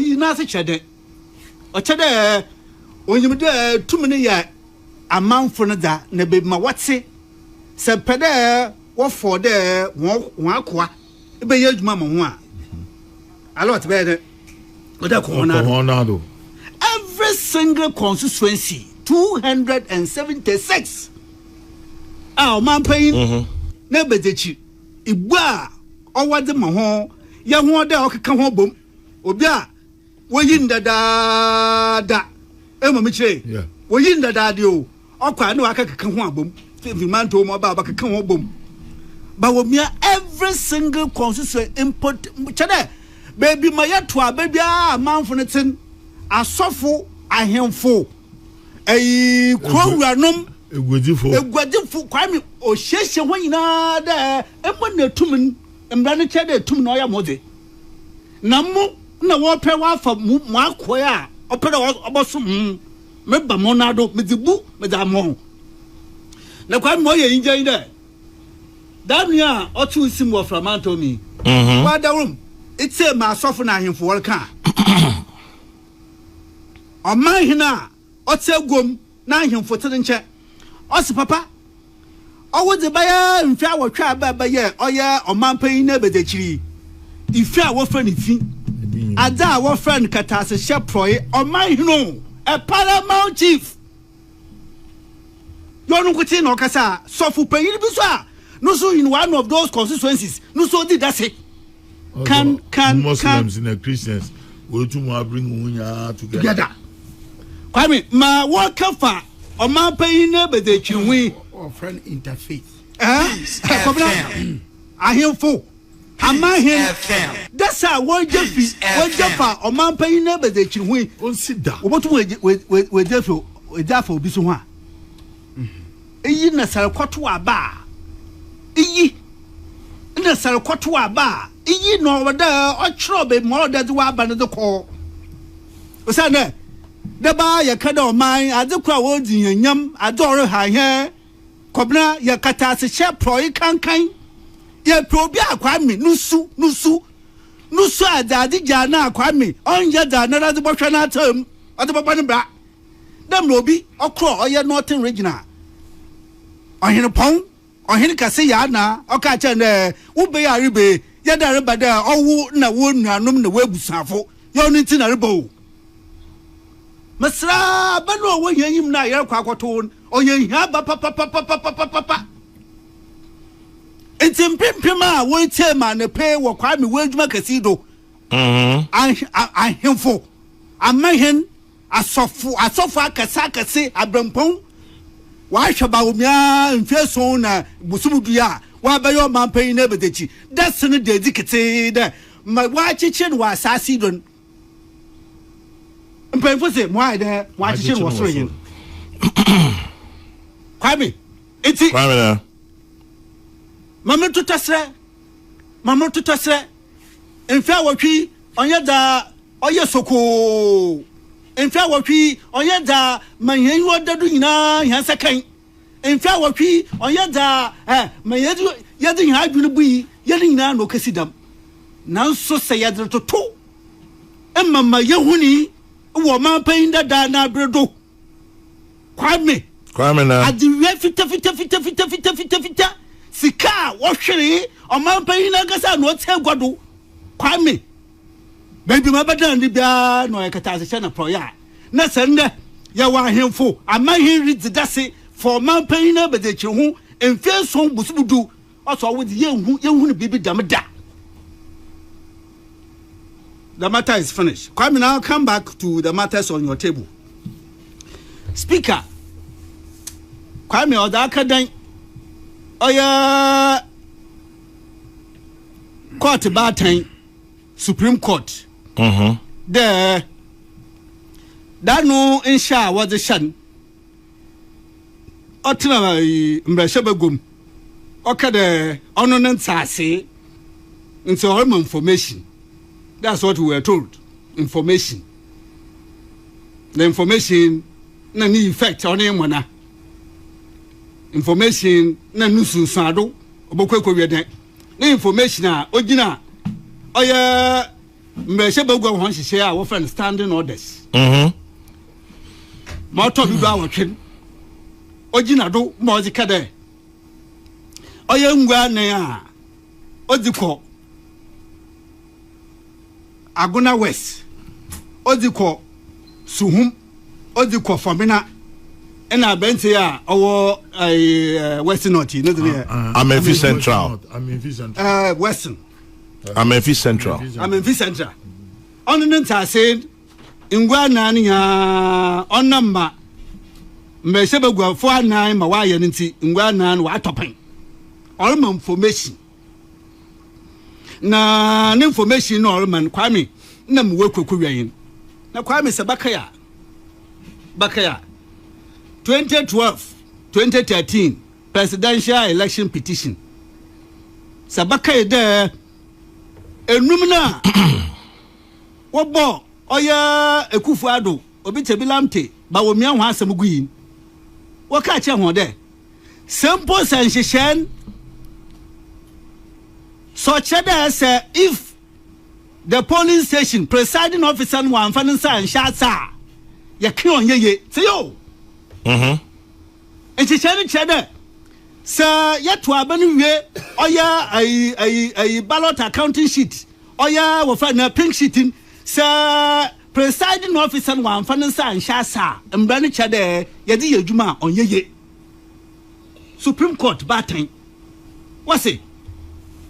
You know, such a day. Or chade, when you do too many amount for that, nebe ma what's it? Sepede. What for the one qua? Be your mamma one. A lot better. Every single constituency, 276. Our man paying never did you. Iba or what the mahon, young one there come home boom. Obia, we in the da. Emma Miche, we in the dadio. Or quite no I can come home boom. 50 man to my baba can come home boom. Bawumia every single constituency input chade baby my to baby man for nothing asofo ahemfo krawuranom egwadifo kwame o hyehye ho nyina da emma na tumin emra ne chade tum na oya mode na mo na wo pe wa fa mo akoya opere oboso me ba mo na do me dibu me da mo na kwame mo ye injan da Damia or two symbol from Anthony. What the room? It's a mass soften him for a car. On my hina, or tell gum, 9 him for 10 check. Also, papa. Or would the buyer and flower crab by year or ya or man paying never the tree. If you are friend, if you I die, what friend Catas a shop proy or my no, a paramount chief. You're no good in Ocasa, so for paying the bizarre. No, so in one of those constituencies, no, so did that say. Muslims and the Christians will to bring Unya together. Kwame, ma walk for or my paying neighbor that you win or friend interfaith. I hear full. Am I here? That's how one Jeffy, or my paying neighbor that you win. Oh, sit down. What with therefore Bisua? Iyi na sarakwato aba. Iyi na sarakwato aba. Iyi no wada ochro be mo da wa aba ne de ko. Osana de ba ya kada o man adekwa wo dinyam adore ha he. Kobna ya kata se che pro kankan. Ye pro bi akwami nusu adade ja na akwami. Onye da na rade bo hwa na atam. Ade bo ne bra. Dem robi okro oye northern regional. Ohene pon ohene kase ya na oka cha na ube ya ribe ya da riba da owu na wo nuanom na webusafo yo no nti na riba o masra ba no wo hanyim na ya kwa kwato oye hia ba pa enti mpimpim a wo tie ma ne pe wo kwa me wadwuma kase do ahemfo amahen asofo akase abrampon wa Bawumia mfeso na busumudu ya wa bayo mampan na bedechi that's ne de dikete de wa chiche wa asasi don mpanfo se mo ai wa chiche wo soro yin Kwame eti Kwame na mama tutasre mfa wotwi onye da oye soko enfia wotwi onye da manyen wodadu nyina hyansa kan enfia wotwi onye da manyedu yedi hya adwene bui yedi nyina no kasidam nanso se yedre toto emma yehuni wo manpan da na bredo Kwame na adiwe fita sika wo hwere o manpan na gasa no tegwado Kwame baby mabada ndi bia no ekata se na proya na sende ya wa hemfo amahin rididase for man pain na bedechi ho emfe so busubudu oso wo di yehu ne bibi damda. The matter is finished. Kwame, now come back to the matters on your table. Speaker Kwame Odakadan oya court batain Supreme Court. There, that no insha was the shan. Otina Mbashebagum. Okay, the honorant say into all information. That's what we were told. Information. The information na ni effect on him. Information na nusu sado. Obokweko wede. Na information na ojina. Oya Mbashebagum won hye a wo friend standing orders. Ma to bi ba wotwen. Ojina do ma ozika de. Oya ngwa na ya. Odiko Aguna West, Odiko Suhum, Odiko Famina, and I bent here our Western Norty, not here. I'm in Central. Western. I'm in Central. I'm in Central. On the Nanta said, in Guanania, on number Meshabagua 49, Mawaya, in Guanan, Watopping. All information. Na information no man Kwame na mwe kwekwayin na Kwame sabakaya 2012 presidential election petition sabakaya de enum na wobo oya Ekufuado obi tebilamte Bawumia ho asem guyin wo ka che ho de simple sensation. So Cheda say if the polling station presiding officer one fansa and shasa ya kion ye say yo and Cheda say ya to abanu we oya a ballot accounting sheet oya wo fa na pink sheet say presiding officer one fansa and shasa mbani Cheda ya di adwuma on ye Supreme Court batin what say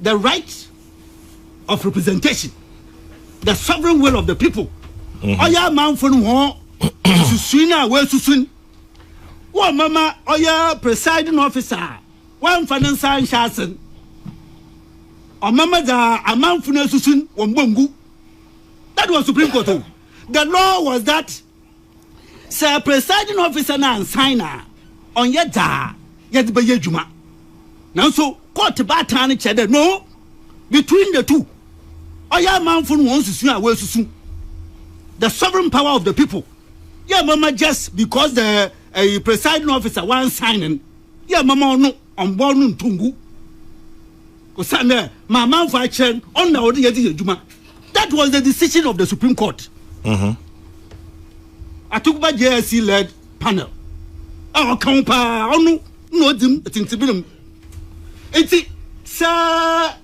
the right of representation, the sovereign will of the people. Oya man for no susuna we susun. Wa mama oya presiding officer. One finance shasen. O mama da amanfo na susun wombongu. That was Supreme Court. The law was that sir presiding officer na signer on yeda yet be yejuma. Now so court batan chede no between the two. Oya amanfo no won susun we susun. The sovereign power of the people. Yeah, mama, just because the presiding officer was signing. Yeah, mama, no, on board tungu. Kusanda, mama, faction on the Juma. That was the decision of the Supreme Court. I took by JSC led panel. Our compa, no, dim, it's a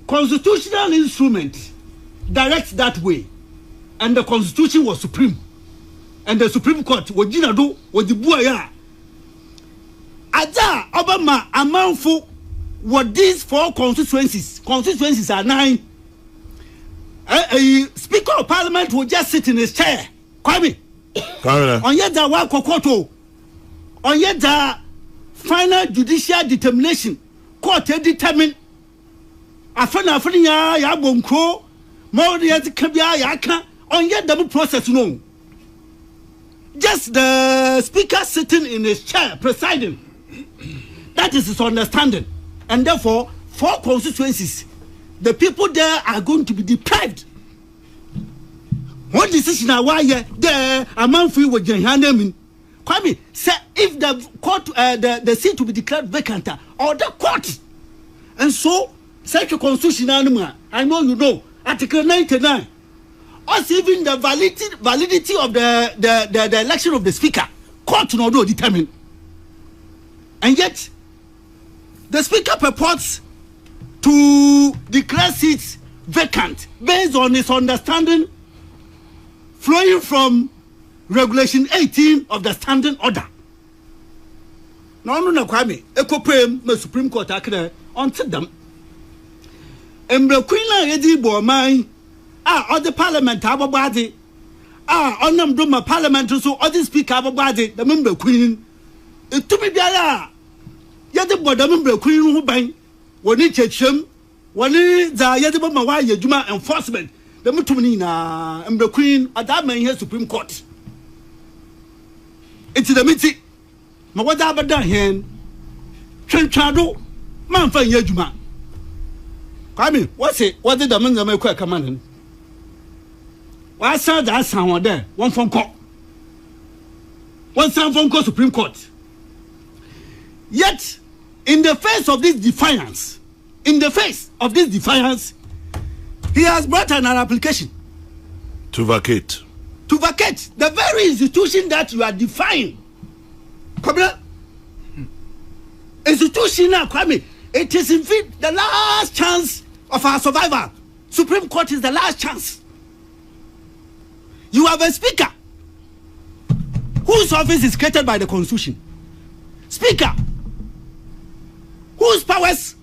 constitutional instrument directs that way. And the constitution was supreme. And the Supreme Court was Jinado was the Buaya. Ada Obama amanfo what these 4 constituencies. Constituencies are 9. A Speaker of Parliament will just sit in his chair. Kwame. On yet wa kokoto. On yet the final judicial determination. Court determine. Afana ya bonko. More yet kabia yaka. On yet double process no. Just the speaker sitting in his chair presiding. That is his understanding. And therefore, 4 constituencies, the people there are going to be deprived. One decision why the amount free with Jehanemin. Kwame say if the court the seat to be declared vacant or the court. And so such a constitutional I know you know Article 99. Also, even the validity of the election of the speaker, court no do determine. And yet, the speaker purports to declare seats vacant based on his understanding flowing from Regulation 18 of the Standing Order. No, Kwame, Ecoprem, the Supreme Court, on to them. And the Queen Lady Bormai. All the parliament have a body. On them do my parliament so all the speaker have a body, the member queen. It to be there. Yet the board, the member queen who bang. When it checks him, when it the Yadabama Waya Juma enforcement, the Mutumina and the queen at that man here Supreme Court. It's the meeting. Mawada Badahan Trenchado, Manfa Yajuma. Kwame, what's it? What did the man make a command? I saw that sound there. One phone call. One phone call Supreme Court. Yet, in the face of this defiance, he has brought an application to vacate. To vacate the very institution that you are defying. Institution now, Kwame. It is in fact the last chance of our survival. Supreme Court is the last chance. You have a speaker whose office is created by the Constitution. Speaker whose powers,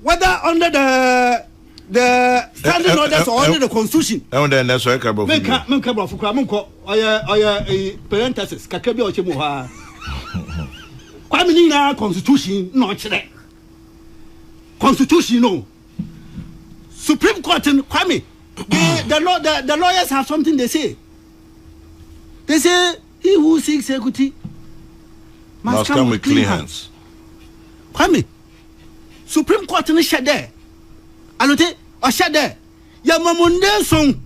whether under the standing orders or under the Constitution. Parenthesis. Constitution no chile. Constitution no. Supreme Court and Kwame. The lawyers have something they say. They say he who seeks equity must come with clean hands. Kwame, Supreme Court in shed there. Alote or shed there. Yamamunde song.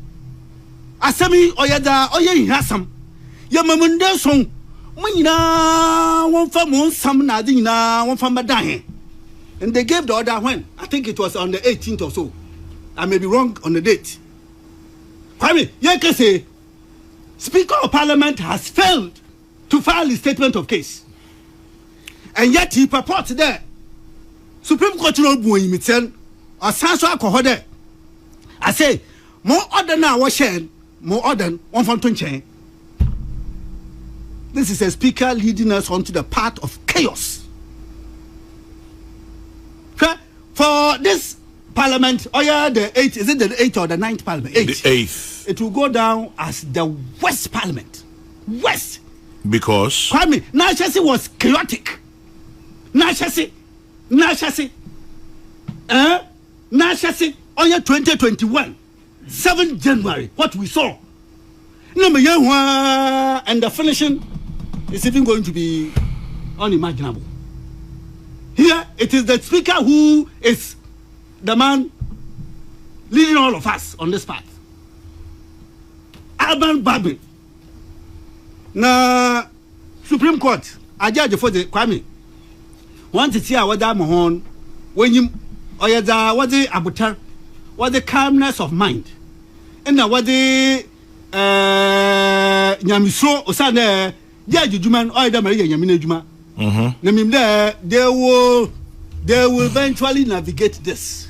Asami oyada oye hasam. Yamamunde song. Munina one from some nadina one from Badahe. And they gave the order when? I think it was on the 18th or so. I may be wrong on the date. Kwame, you can say Speaker of Parliament has failed to file a statement of case. And yet he purports there. Supreme Court no buoy mitsen Asan so alcohol there. I say more order now was shared, more order one from 20. This is a speaker leading us onto the path of chaos. For this Parliament, oh yeah, the 8th, is it the 8th or the 9th Parliament? 8th. The 8th. It will go down as the West Parliament. West. Because? Kwame, Nashasi was chaotic. Nashasi. Nashasi, oh yeah, 2021. 7th January, what we saw. And the finishing is even going to be unimaginable. Here, it is the speaker who is the man leading all of us on this path. Alban Babin. Na Supreme Court, I judge for the Kwame. Want to see what that Mahon when you or what the abutar, what the calmness of mind, and now what the Nyamiso Osane, Judge Juman, or the Maria Yamina Juma. They will eventually navigate this.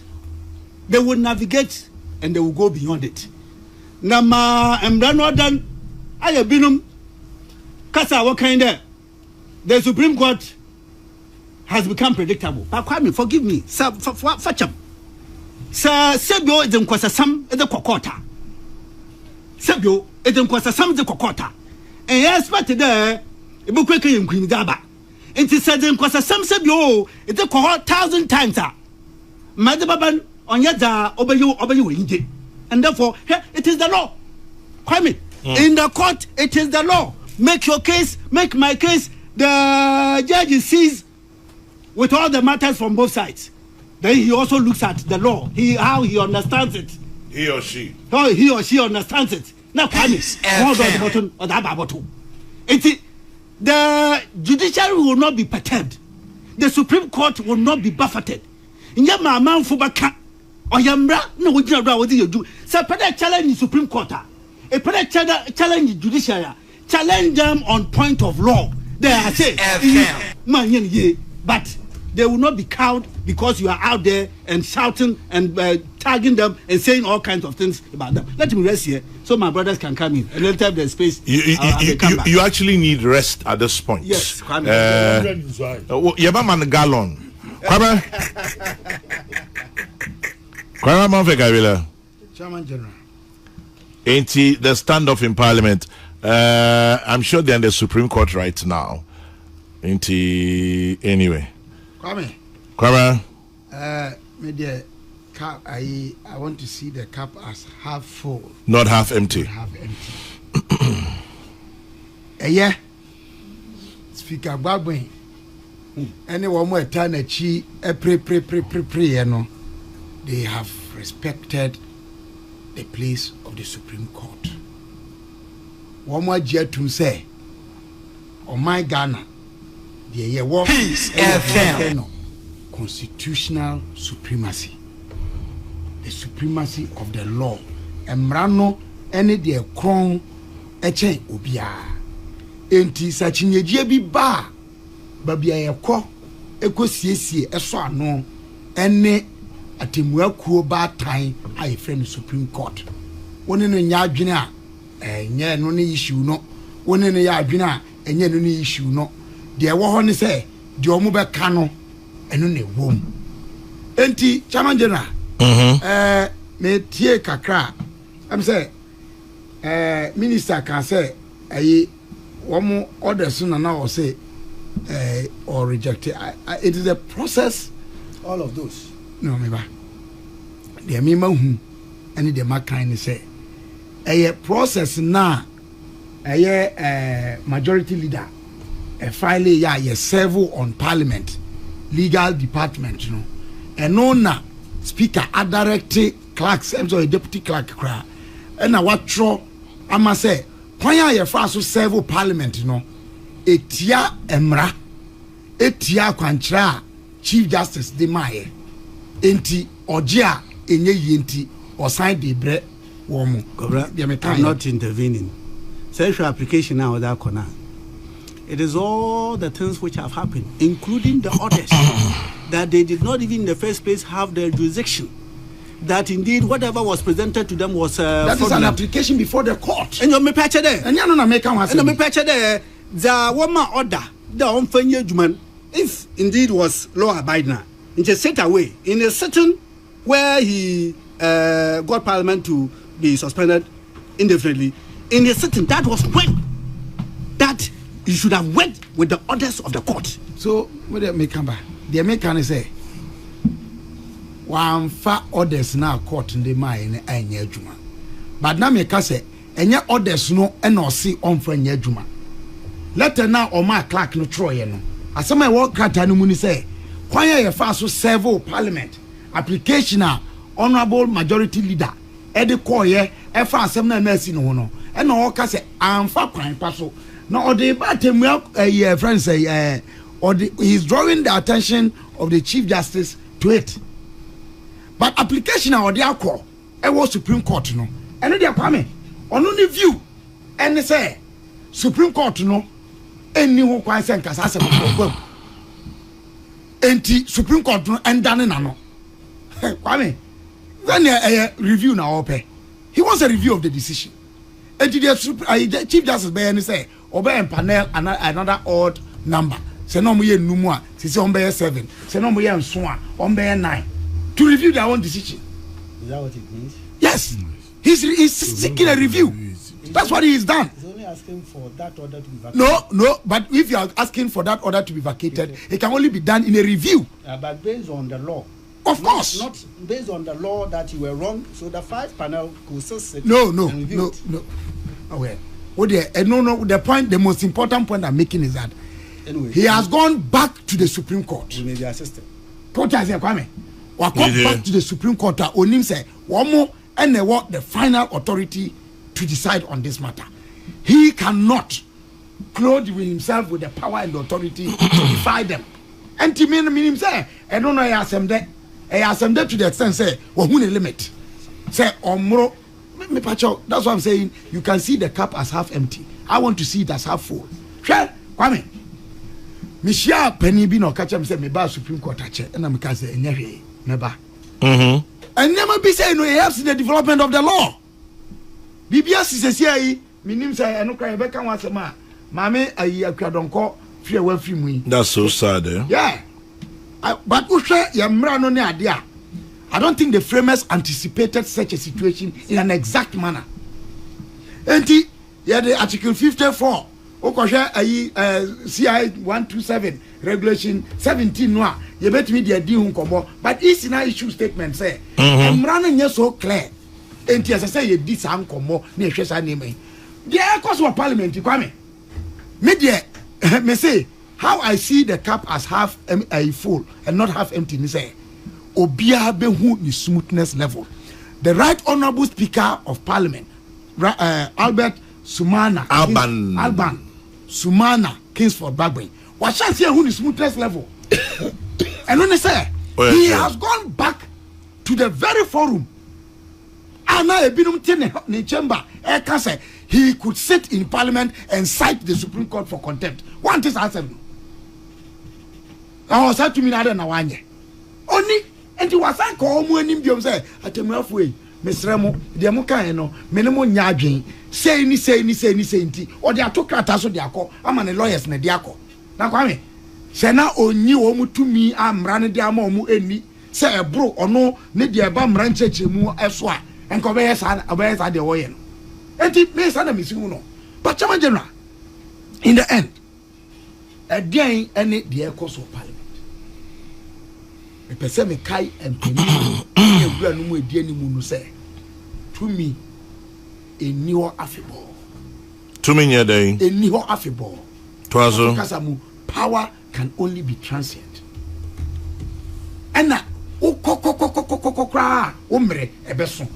They will navigate and they will go beyond it. Nama Mbranodan, I have been Kasa, what kind of the Supreme Court has become predictable. But Kwame, forgive me, Facham. Sir Sebio is in Kwasasam at the Kokota. Sebio is in Kwasasam the Kokota. And yes, but there, a book in Queen Daba. And he said in Kwasasam Sebio, it's a 1,000 times. Madababan on Yada, over you, and therefore, it is the law. Kwame, in the court, it is the law. Make your case, make my case. The judge sees with all the matters from both sides. Then he also looks at the law, how he understands it. He or she. How he or she understands it. Now, Kwame, hold on the button or that button. The judiciary will not be perturbed. The Supreme Court will not be buffeted. Nyama man fubaka oyambra no wojina bra wodi yedu. Say pede challenge the Supreme Court. A pede challenge the judiciary. Challenge them on point of law. They are say but they will not be cowed because you are out there and shouting and tagging them and saying all kinds of things about them. Let me rest here so my brothers can come in and anytime there's space. You actually need rest at this point. Yes. Yaba man gallon. Kwame Manfegavila. Chairman General. Ain't he the standoff in Parliament? I'm sure they're in the Supreme Court right now. Ain't he anyway? Kwame. Media cup. I want to see the cup as half full, not half empty. Half empty. Yeah. Speaker Babwin. Anyone more turn a chi pre they have respected the place of the Supreme Court. One more year to say, on my Ghana, the Peace FM. Constitutional supremacy, the supremacy of the law. Emrano any the crown eche obia. Enti sachinyeje bi ba babia yekọ ekosiesie eso ano ene atemuakuo ba tan a friend Supreme Court. Woni no nya adwene a enye no ne issue no. Woni no ya adwene a enye no ne issue no. De wo ho ne se de omo be ka no eno ne wom. Enti Chairman General me tie kakra am say minister can say ayi womo orders na o say or rejected. It is a process. All of those. No, me ba. The me ma hu any the ma kind say a process na majority leader file ya serve on Parliament legal department, you know, and no na speaker a direct clerks and so a deputy clerk cry and I what tro ama say kwan ya fa so serve Parliament, you know, etia emra etia kwanchra Chief Justice de Maye enti ogia enye yenti or sign the bre womu. I'm not intervening. Sexual application now that corner. It is all the things which have happened, including the orders that they did not even in the first place have the jurisdiction. That indeed whatever was presented to them was that is an application before the court. And you may patch there. And you know make and you may patch there. The woman order the unfair judgment if indeed was law abiding. It is set away in a certain where he got Parliament to be suspended indefinitely, in the sitting, that was when that you should have went with the orders of the court. So, what they make come back? They make can say, one far orders now court in the mine and Juma. But now me say, and your orders no and no see on for Juma. Letter now or my clerk no Troy no. As some work cat and muni say, why you fast so several Parliament application honorable majority leader Eddie Koye F. Assembly Mercy no and no can say I'm for crime passo. No, the bottom a friend say, or he's drawing the attention of the Chief Justice to it. But application or the alcohol, it was Supreme Court no, and they are coming on only view, and they say Supreme Court no, any who can send us as a problem. Anti Supreme Court no, and done no. Kwame, then a review now open. He wants a review of the decision. And the Chief Justice Bayan say, obey panel another odd number. Say no more numua, say on 7, say no more swan, on 9. To review their own decision. Is that what it means? Yes. He's seeking a review. That's what he's done. He's only asking for that order to be vacated. No, but if you are asking for that order to be vacated, it can only be done in a review. But based on the law. Of course. Not based on the law that you were wrong, so the 5 panel could still sit. No. Okay. No. The most important point I'm making is that anyway, he has gone back to the Supreme Court. We may be assisted. Court has Kwame. We come back to the Supreme Court. Onim say one more and they want the final authority to decide on this matter. He cannot clothe himself with the power and the authority to defy them. And to mean say, I don't know. I ask them to the extent say, well, who the limit? Say omro. Me pacho. That's what I'm saying. You can see the cup as half empty. I want to see it as half full. Sure, Kwame. Mishia penny be no catch him say me ba Supreme Court ache. And I'm can say enye never. And never be saying no, it helps in the development of the law. BBS is a CIE, minim say, I know cry back and once a man. Mammy, a year cradonco, free away from me. That's so sad, eh? Yeah. But Usha, Yamrano idea. I don't think the framers anticipated such a situation in an exact manner. And the Article 54. Okosha CI 127 regulation 17 noa you bet me the di hunkobo but is na issue statement say emrano nye so clear enti as say you di san komo na ehwe sa name the cause of parliament Kwame me there me say how I see the cup as half full and not half empty ni say obia be hu ni smoothness level. The right honorable speaker of parliament Albert Sumana Alban Sumana Kingsford Bagbin. What shall say who is smoothness level? And when they say he has gone back to the very forum. And now a chamber say he could sit in parliament and cite the Supreme Court for contempt. One thing I said. I was said to me na wanye. Only and he was like call mu anim biom say atemrafo yi mesremo de mo kan no me ne mo nya adwen say ni nti o de atokrata so de akọ ama ne lawyers na de akọ na Kwame se na onyi wo mutumi amra ne de ama omu eni se ebro ono ne de eba mra nchechemu eso a enko be sa de wo ye no enti me sa na misimu no but chama general in the end again any de cause of parliament me pese me kai empeni e bua no mu edi animu no se to me eni ho afebo to me nya dey eni ho afebo twazo kasamu power can only be transient and na ukokokokokokokra omre ebeso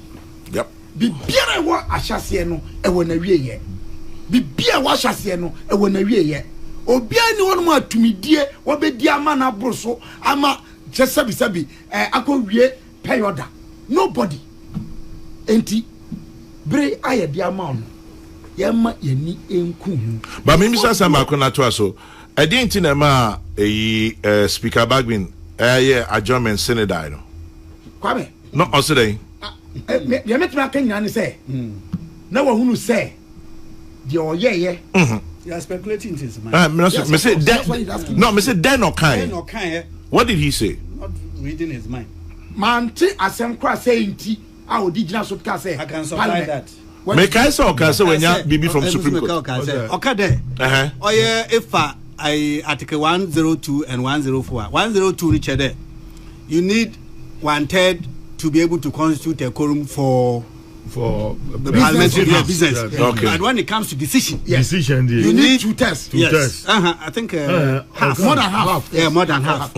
yep bibia wo ahyase no e wo na wieye bibia wo ahyase no e wo na wieye obia ni wonu mu atumidie wo bedi ama na broso ama sabi akowie perioda nobody enti bre aye dia ma no yema yani enku ba me misa sama akona to aso edinti na ma speaker Bagbin adjournment synod no Kwame no osede ye metima kanya ni say na wa hunu say de oyeye you are speculating in his mind me say no me say den or kind no kind what did he say? Not reading his mind. manti asem kra say nti a original so ka say I can supply that. Make I say okay say when ya bibi from Supreme Court. Okay there. Oh yeah, if I article 102 and 104. 102 reach there. You need 1/3 to be able to constitute a quorum for the parliamentary business. Yes. Okay. And when it comes to decision, Decision. you need 2/3. yes. I think half. More than half. Yeah, more than half.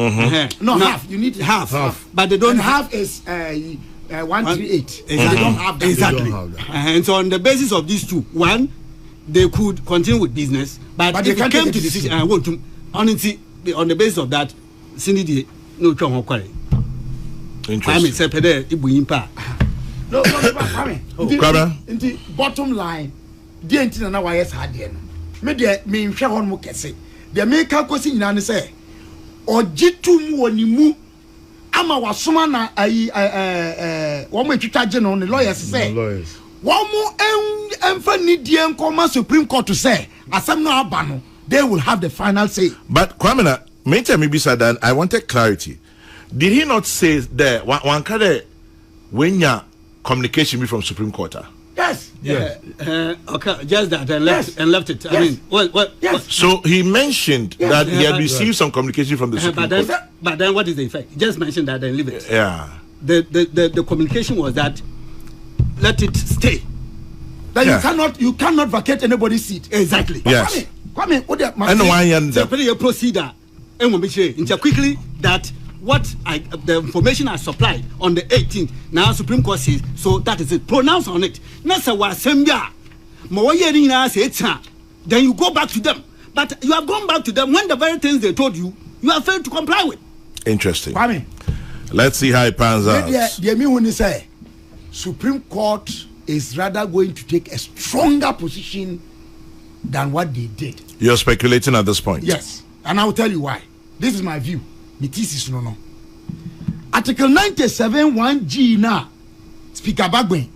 No, half. You need Half. But they don't and half is 138. They don't have that. Exactly. They don't have that. And so on the basis of these two, one, they could continue with business, but they if it can't came take to a decision, I want to honestly on the basis of that, Cindy no chong kware. I mean, say pede ibu impa. No, Kwame. Kwame. Bottom line, the entity na why hard there no. Me de me nhwe hon mo kese. De me ka kosi nyina ne say ogitu mu woni mu ama wasoma na wo mo etwitwaje no ne lawyers say. One more Nidien Coma Supreme Court to say, Asam no Abano, they will have the final say. But Kwamina, maybe said I wanted clarity. Did he not say there one kind when your communication be from Supreme Court? Yes. Yes. Okay, just that and left it. Yes. I mean, well, yes. So he mentioned that he had received some communication from the Supreme Court. But then what is the effect? He just mentioned that and leave it. Yeah. The communication was that let it stay. That you cannot vacate anybody's seat. Exactly. Yes. Kwame, what the and why the procedure quickly that what the information I supplied on the 18th now Supreme Court says so that is it. Pronounce on it. Then you go back to them. But you have gone back to them when the very things they told you have failed to comply with. Interesting. Kwame, let's see how it pans out. The me when you say Supreme Court is rather going to take a stronger position than what they did. You're speculating at this point. Yes, and I will tell you why. This is my view. No. Article 97 1G now. Speaker Bagwen.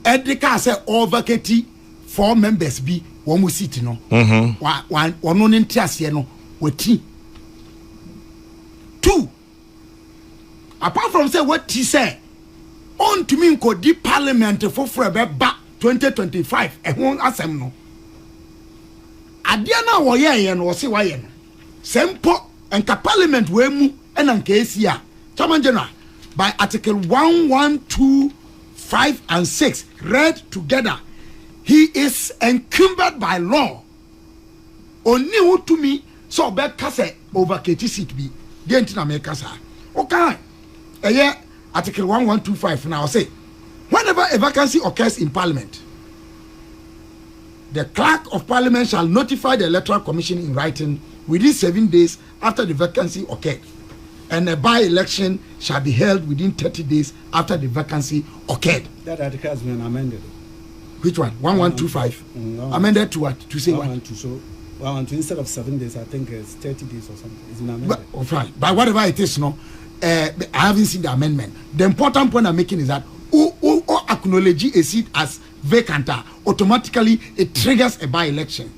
Edeka say all vacate 4 members be one more seat no. One no interest no. Wati. 2. Apart from say what he say. On to me ko di parliament for ba 2025 e ho asem no adia na wo ye no wo se wa ye no sempo enka parliament we mu enanka esia chairman general by article 112 5 and 6 read together he is encumbered by law oni who to me so be kase over KT seat bi dey ntina me kasa okay Article 1125 now say, whenever a vacancy occurs in Parliament, the Clerk of Parliament shall notify the Electoral Commission in writing within 7 days after the vacancy occurred, and a by-election shall be held within 30 days after the vacancy occurred. That article has been amended. Which one? 1125. Amended to what? To say 112. So 112 instead of 7 days, I think it's 30 days or something. It's been amended. But whatever it is, no. I haven't seen the amendment. The important point I'm making is that who acknowledge a seat as vacant, automatically it triggers a by-election.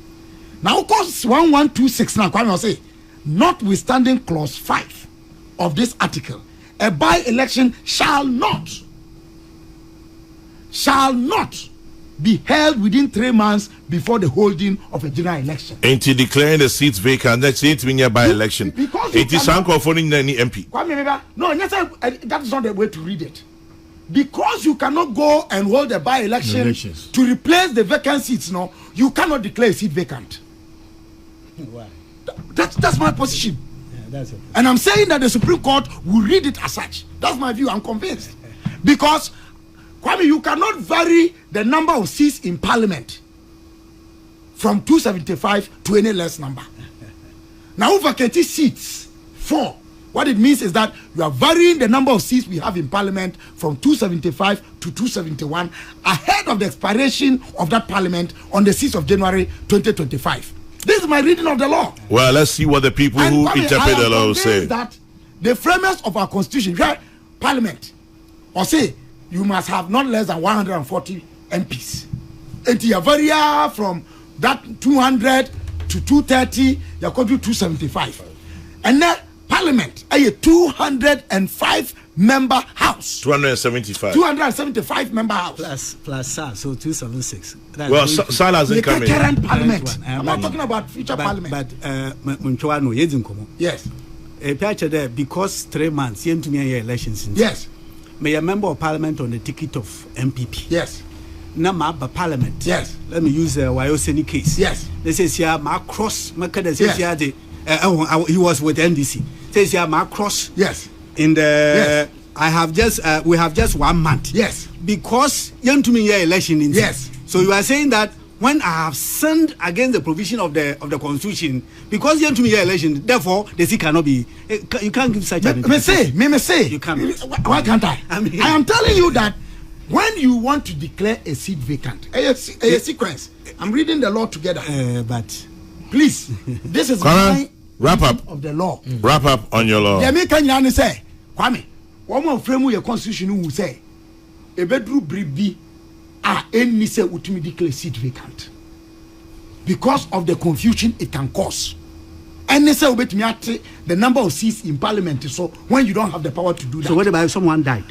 Now, of course, 1126 now, Kwame will say, notwithstanding clause 5 of this article, a by-election shall not be held within 3 months before the holding of a general election. Ain't he declaring the seats vacant? That's it, when you're by election. It is uncle for any MP. No, that is not the way to read it. Because you cannot go and hold a by election to replace the vacant seats, no, you cannot declare a seat vacant. Why? That's my position. Yeah, that's it. And I'm saying that the Supreme Court will read it as such. That's my view. I'm convinced. Because Kwame, you cannot vary the number of seats in Parliament from 275 to any less number. Now, vacancy seats 4. What it means is that you are varying the number of seats we have in Parliament from 275 to 271 ahead of the expiration of that Parliament on the 6th of January 2025. This is my reading of the law. Well, let's see what the people who interpret the law say. That the framers of our constitution, Parliament, or say, you must have not less than 140 MPs. And you vary from that 200 to 230, you go to 275. And then parliament a 205 member house. 275. 275 member house. Plus SAR, so 276. Well, SAR hasn't come in. Current parliament. I'm not talking about future parliament. But Munchwano, Yedinkomo. Yes. A picture there because 3 months, you to me elections. Yes. May a member of parliament on the ticket of MPP. Yes. Nama parliament. Yes. Let me use the Wayoseni case. Yes. They say here my cross. Makada says here he was with NDC. Says here my cross. Yes. In the yes. I have just we have just 1 month. Yes. Because you to me election in. Yes. So you are saying that when I have sinned against the provision of the constitution, because you to me election, therefore the seat cannot be. You can't give such. Me say. You can't. Why can't I? I mean, I am telling you that when you want to declare a seat vacant, a sequence. I'm reading the law together. But please, this is my wrap up of the law. Wrap up on your law. The American say, Kwame, one more frame your constitution who say a bedroom bribi any say ultimately declare seat vacant because of the confusion it can cause. And say the number of seats in parliament. So when you don't have the power to do that. So what about if someone died?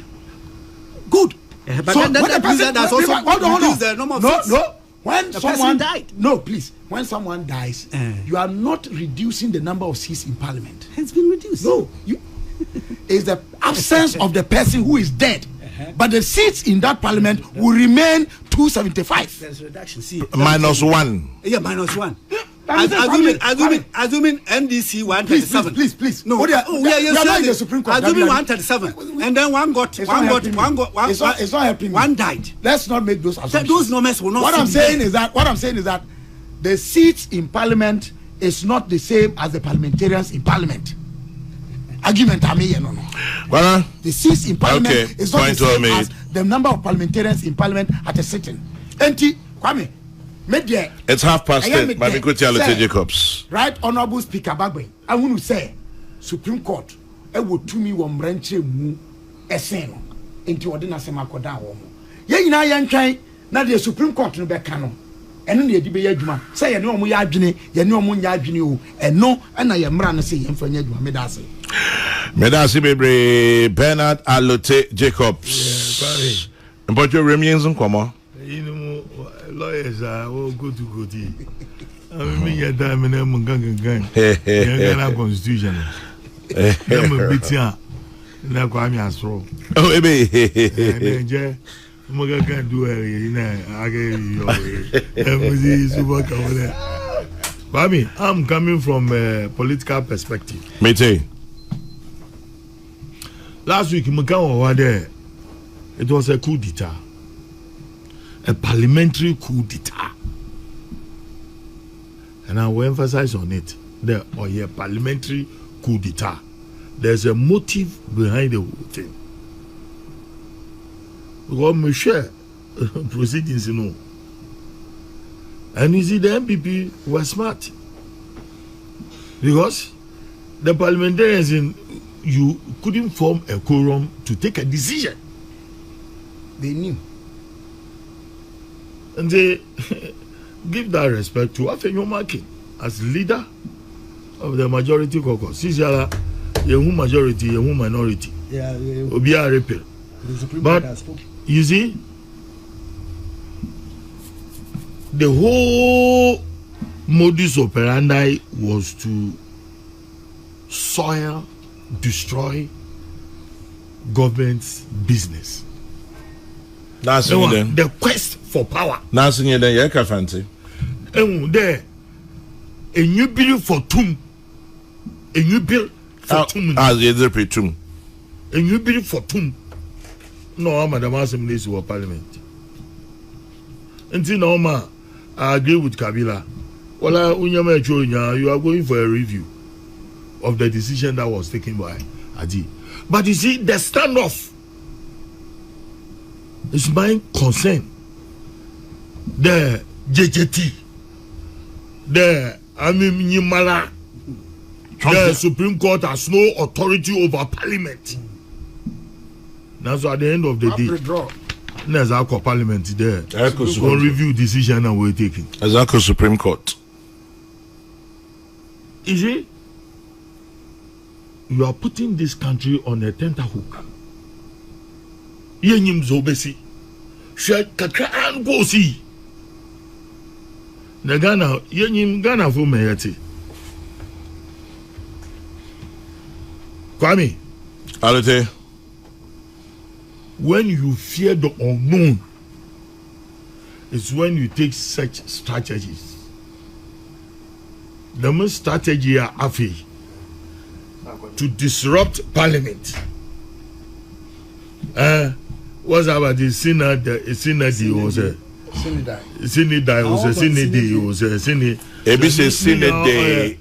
Good. But so that person that's also the number of seats. No. When the someone died. No, please. When someone dies, you are not reducing the number of seats in parliament. It's been reduced. No, it's the absence of the person who is dead. But the seats in that parliament will remain 275. There's reduction. See, -1. Yeah, -1. Assuming NDC 137. Please. No. You are not in the Supreme Court. Assuming 137, and then one got. It's not helping me. One died. Let's not make those assumptions. Those numbers will not. What I'm saying is that the seats in parliament is not the same as the parliamentarians in parliament. Argument no. Well, the seats in parliament is not the same as the number of parliamentarians in parliament at a sitting. Enti, Kwame, it's 10:30. Mami Jacobs. Right, Honorable Speaker Bagbe, I want to say, Supreme Court, I would to me one branch mu eseno into ordinary semakoda womo. Ye nyina ye ntwan na the Supreme Court no be ka no. Eno na yedi be yadwuma. Say ye ne omo ya adwene, ye ne omo nya adwene o. Eno na ye mra no say ye mfa nya adwuma medase. Medasi bebre Bernard Alote Jacobs. Mbojo remiens nkomo. Lawyers are all good to go to. I mean, your time and I'm gang. You're constitution. I'm a bit young. Now, Kwame has thrown. Oh, baby. Moga can't do it. I get I'm coming from a political perspective. Me too. Last week, Makawa was there. It was a coup d'etat. A parliamentary coup d'etat. And I will emphasize on it. Parliamentary coup d'etat. There's a motive behind the whole thing. Because we share proceedings, you know. And you see, the MPP were smart. Because the parliamentarians, you couldn't form a quorum to take a decision. They knew. And they give that respect to Afenyo Maki as leader of the majority caucus. Since you are majority, you minority. Yeah. Obia repeal. But you see, the whole modus operandi was to soil, destroy government's business. That's the quest for power. That's in the Yaka fancy. And there, a new bill for tomb. A new bill for tomb. As the tomb. A new bill for tomb. No, Madam Assembly is parliament. Until now, I agree with Kabila. Well, you are going for a review of the decision that was taken by Adi. But you see, the standoff is my concern. The JJT, the Nimala, the Supreme Court has no authority over Parliament. Now, so at the end of the day, there's our Parliament there. One review decision and we're taking. As our Supreme Court. Is it? you are putting this country on a tenterhook. Yenyim zobesi. She kakra an go see. Na Ghana, yenyim Ghana for meyati. Kwame. Alete. When you fear the unknown, it's when you take such strategies. The most strategy are afi to disrupt parliament. What's about the synod? Synod was a synod was a synod was a synod. Ebi say synod,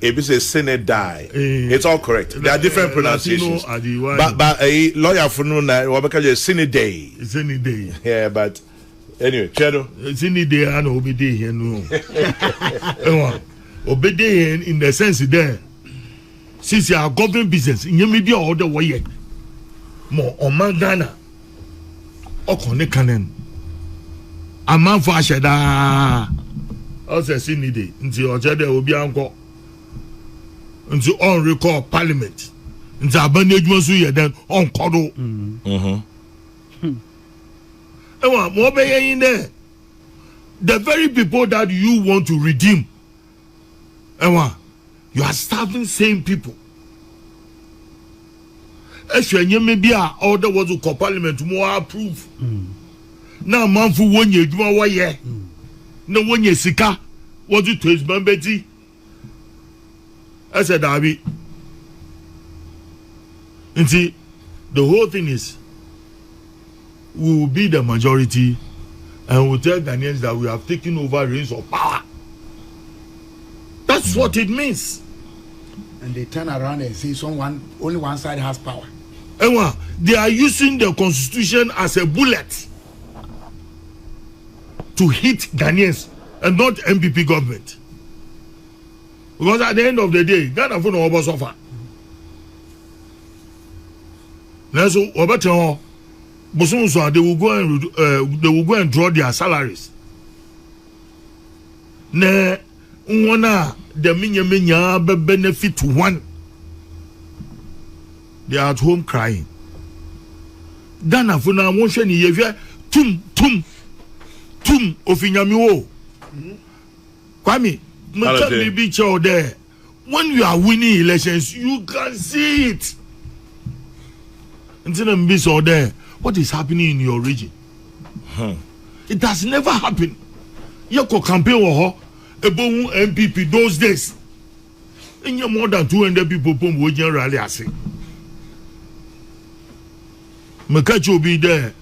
ebi say synod die. It's all correct. There are different pronunciations. But a lawyer for no na wabeka je synod day. Synod day. Yeah, but anyway, Chedo. Synod day and obede here no. Obede here in the sense there. Since you are government business, in your media order way. More on Ghana. Okone kanen. Aman for asheda. Also Synod day. Until Ojede obi anko. Until on record parliament. Until abandonment so ye then on kodo. Ewa mo be in there. The very people that you want to redeem. Ewa, you are starving same people. Eswenye maybe all the was to parliament more approve. Now man for 1 year juma wa ye. No 1 year sika what to his bambeti. I said Abi. And see, the whole thing is we will be the majority and we'll tell Ghanaians that we have taken over reins of power. That's what it means. And they turn around and say only one side has power. They are using the constitution as a bullet to hit Ghanaians and not MPP government. Because at the end of the day, Ghana for no suffer. Now so they will go and draw their salaries. Ne the minya benefit one. They are at home crying. Ghana for now won't share ni tum ofinyamiwo. Kwame, be there. When you are winning elections, you can see it. Until them be so there, what is happening in your region? It has never happened. Yoko campaign war about MPP those days. In your more than 200 people who generally are saying. Makacho be there.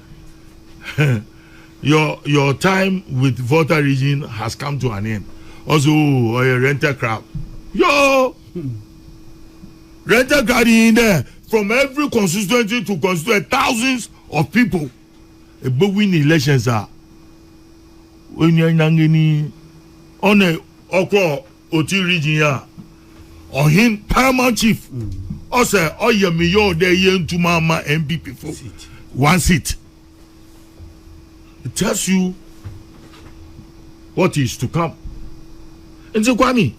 Your time with Volta region has come to an end. Also, a rental crowd. Yo! Rental crowd in there. From every constituency to constituency, thousands of people. But win elections are. When you're on a Okro Oti region here. On him, paramount chief. Also, oh, yeah, me, you're there, to Mama MPP for 1 seat. It tells you what is to come. And so, Kwame,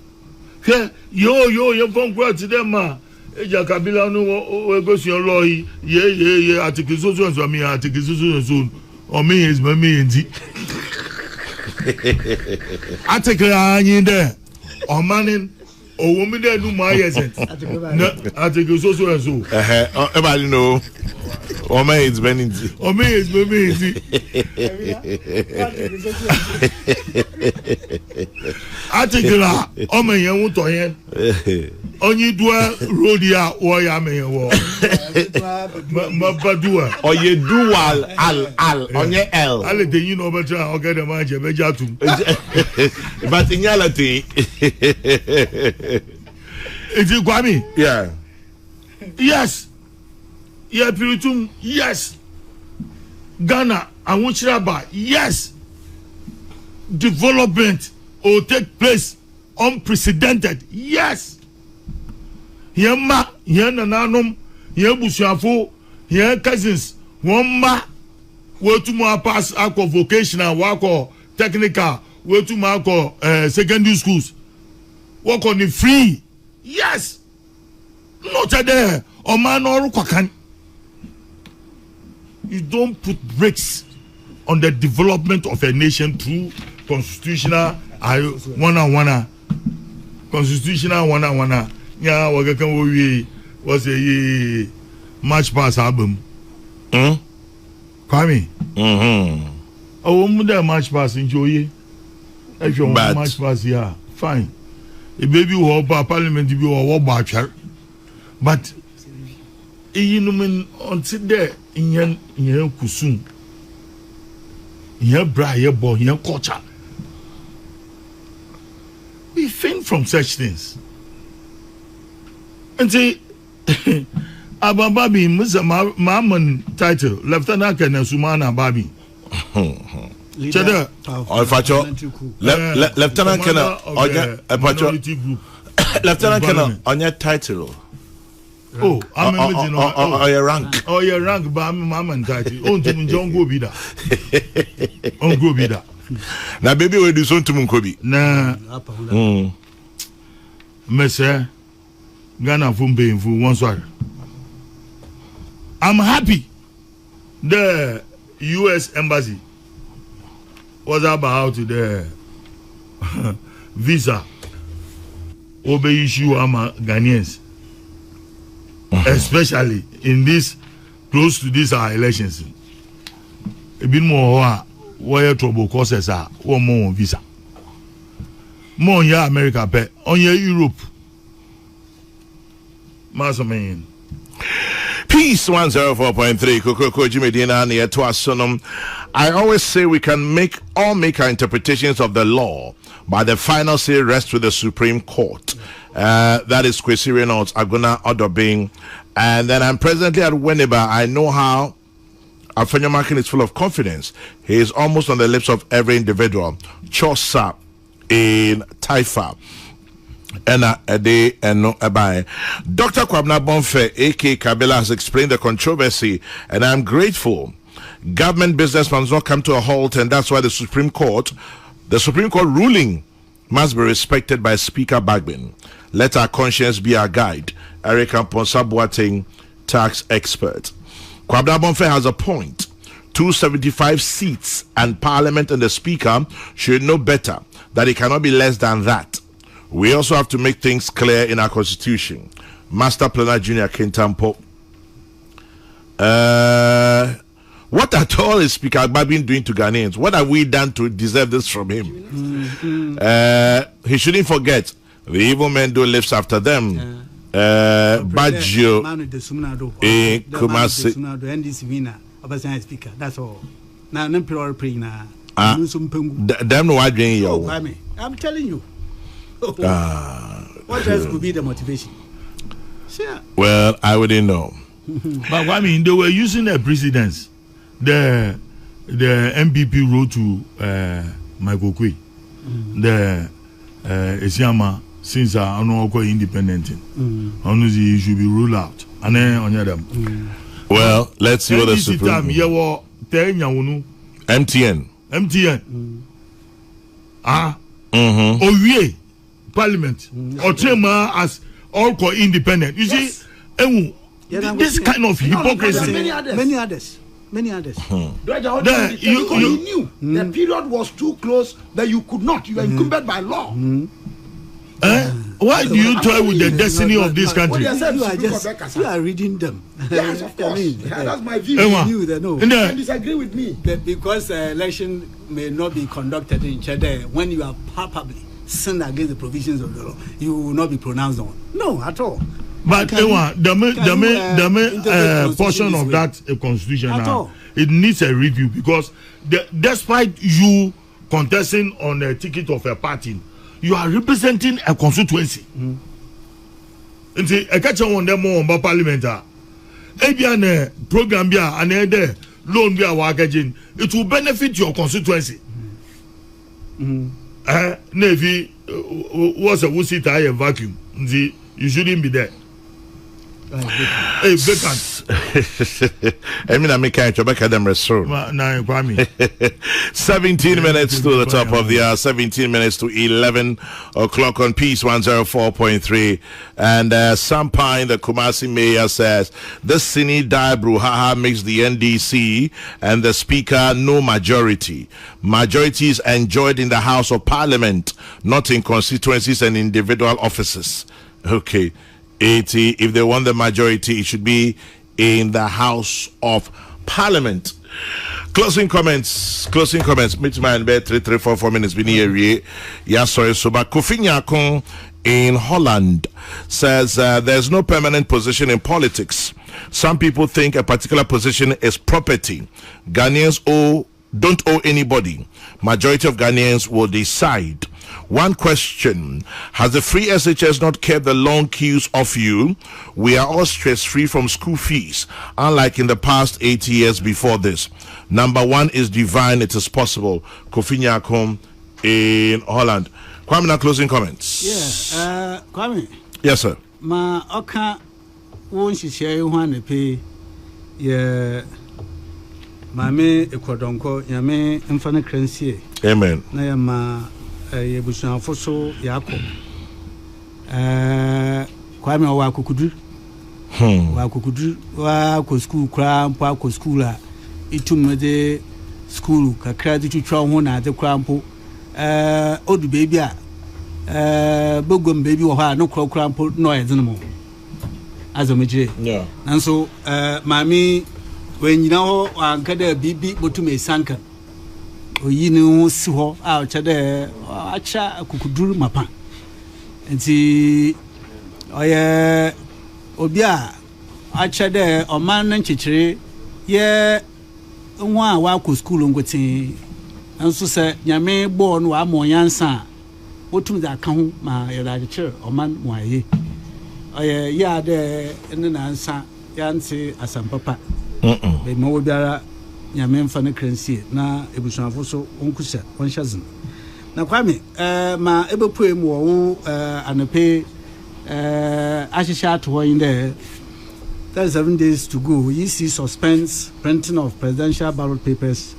you're from where to them, ma. Eja Kabila no go see your law. Yeah. Article so me article so. O me is me ndi. Article anyi there. O manin. O woman there do my essence. Article so. Everybody know. O me is me ndi. O me is me ndi. Article o me yen wo to yen. Onye dua rodia o ya me wo. Mabadua. Oye dual al onye L. Ale de you know better o get dem anje beja tum. But in reality it is Kwame. Yeah. Yes. Yeah, Piritum. Yes. Ghana and Wuchiraba. Yes. Development will take place unprecedented. Yes. Here nananum, here busuafo, here cousins, one ma, where to more pass aqua vocational, wako technical, where to marco secondary schools. Work on the free. Yes. Not there. Oman or Kwakan. You don't put brakes on the development of a nation through constitutional one. Constitutional one. Yeah, we was a March Pass album. Kwame. Oh, the March Pass enjoy. If you want March Pass, yeah, fine. A baby who hope parliament to be a war but you know, on sit there in your kusum, in your bra, your boy, your culture. We faint from such things. And say, Abababi, Mr. Maman title, Lieutenant Colonel Sumana Babi. Cheddar, Lieutenant Colonel, Lieutenant Colonel, on your title. Oh, I'm your rank. Oh, your rank, but I'm Maman title. Oh, John Gobida. On Gobida. Now, baby, we do something to Munkobi. Nah, Messer Ghana Fumbe for one side. I'm happy the US Embassy was about the visa obey issue Ghanaians, especially in this close to these elections. A bit more where trouble causes are one more visa. More on your America, pay on your Europe. Masterman. Peace 104.3 Koko Jimedina near to Asan. I always say we can make our interpretations of the law, but the final say rests with the Supreme Court. That is Kwesi Reynolds Aguna Odobing. And then I'm presently at Winneba. I know how Afenyomakin is full of confidence. He is almost on the lips of every individual. Chosa in Taifa. A day and no abai. Dr. Kwabna Bonfe, A.K. Kabila, has explained the controversy, and I'm grateful. Government business must not come to a halt, and that's why the Supreme Court ruling must be respected by Speaker Bagbin. Let our conscience be our guide. Erica Ponsa-Boateng, tax expert. Kwabna Bonfe has a point. 275 seats and Parliament and the Speaker should know better that it cannot be less than that. We also have to make things clear in our constitution. Master Planner Junior Kentampo. What at all is Speaker Babin doing to Ghanaians? What have we done to deserve this from him? He shouldn't forget the evil men do lives after them. Baggio Kumasi Speaker. That's all. Now, no praying now. Damn, why doing you? I'm telling you. What else could be the motivation? Sure. Well, I wouldn't know. But I mean, they were using the precedence. The MPP wrote to Michael Kwe, the Esiama, since I'm not independent, honestly, should be ruled out. And then on them. Well, let's see what the Supreme MTN. Owie Parliament or Chema as all co-independent. You see, this kind of hypocrisy. Many others. He knew the period was too close that you could not. You were incumbent by law. Why do you toy with the destiny of this country? You are reading them. Yes, of course. That's my view. You can disagree with me. Because election may not be conducted in Chede when you are palpably sinned against the provisions of the law, you will not be pronounced on. No, at all. But the portion of that constitution now, it needs a review because despite you contesting on a ticket of a party, you are representing a constituency. And see, a catch on them more on parliament. A program and a loan be a working, it will benefit your constituency. Navy was a wussy tire vacuum. You shouldn't be there. Hey, vacant. I mean, I make a job them restaurant. 17 minutes to the top of the hour. 17 minutes to 11 o'clock on Peace 104.3. And Sampine, the Kumasi mayor, says this Sini Dai Bruhaha makes the NDC and the speaker no majority. Majority is enjoyed in the House of Parliament, not in constituencies and individual offices. Okay. 80. If they want the majority, it should be in the House of Parliament. Closing comments. Meet my bed 3-4 minutes. Been here. Yes, sorry. So, but Kofi Nyakon in Holland says there's no permanent position in politics. Some people think a particular position is property. Ghanaians don't owe anybody. Majority of Ghanaians will decide. One question: has the free SHS not kept the long queues off you? We are all stress-free from school fees, unlike in the past 8 years before this. Number one is divine. It is possible. Kofi Nyakon in Holland. Kwame, now closing comments. Yeah, Kwame. Yes, sir. Ma oka won shishie hu anepe ye mame ekodonko yame mfane kransie. Amen. Na ya ma yebusuafo so yakọ Kwame wa akukudu wa ko school kra mpo akọ school a itumede school kakra de twitwa ho na de kra mpo odu baby a bogom baby wo ha no kra mpo no yedene mo azomejire yeah nanso mami wenyina ho ankada bibi botume sanka oyini si ho a ochede acha akukuduru mapa nti oye obi a achede oman nchichire ye nwa wa ko school ngotin nso se nyame bo no amonyansa otum za ka ho ma yeda chire oman moaye oye ya de nna nsa ya nti asampapa be mo biara nyame mfa ne kransie na ebusuafo so onkusa onhyazin na Kwame ma ebepoem wo anepe ahihya ato in there 37 days to go. You see suspense printing of presidential ballot papers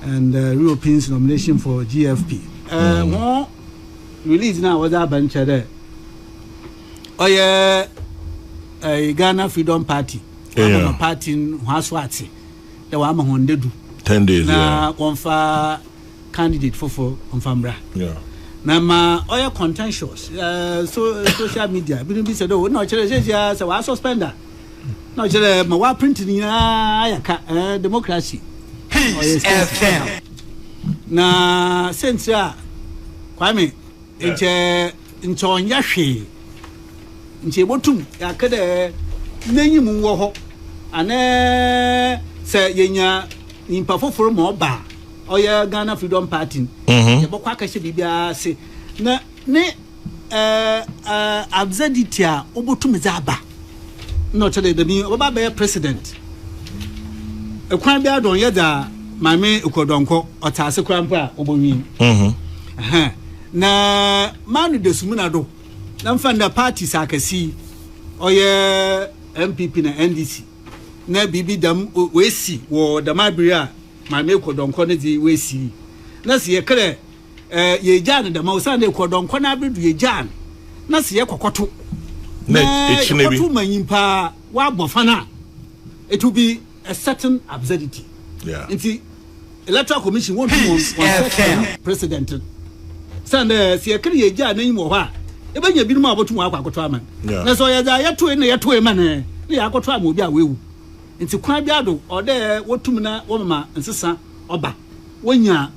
and Europeans nomination for GFP. One release now was that bench there. Oh yeah, Ghana Freedom Party. Yeah. Party in Haswati. There were 10 days. Na one for candidate for Famra. Yeah. Na ma oya contentious so social media bi said oh no chere say wa suspender no chere ma wa print ni ya democracy FM na sentra Kwame nche onya hwe nche botum ya kada nanyim wo ho ane se yenya nimpa foforo ma oba oya Ghana Freedom Party ye bokwa ka hye bibia se na ne absurdity a obotum za aba no chede de bi oba be president ekwan bia don ye da mame ekodonko otase krampo a obonwi na manu de sumuna do na mfanda parties akasi oye MPP na NDC na bibi dam wesi wo damabria mame ekodonko ne di wesi na se ye kre ye jan da mausa ne ekodonko na abedu ye jan na se ye kokoto na echinebi kokoto manyimpa wa bofana it will be a certain absurdity. Yeah. Nti electoral commission won't be president sand se ye kre ye jan na yimo ho a ebanya bi no abotum akwakoto aman na so ye da yeto na yeto e man na yakoto am obi a wewu nti kwa bia do ode wotum na womama nsesa oba wonya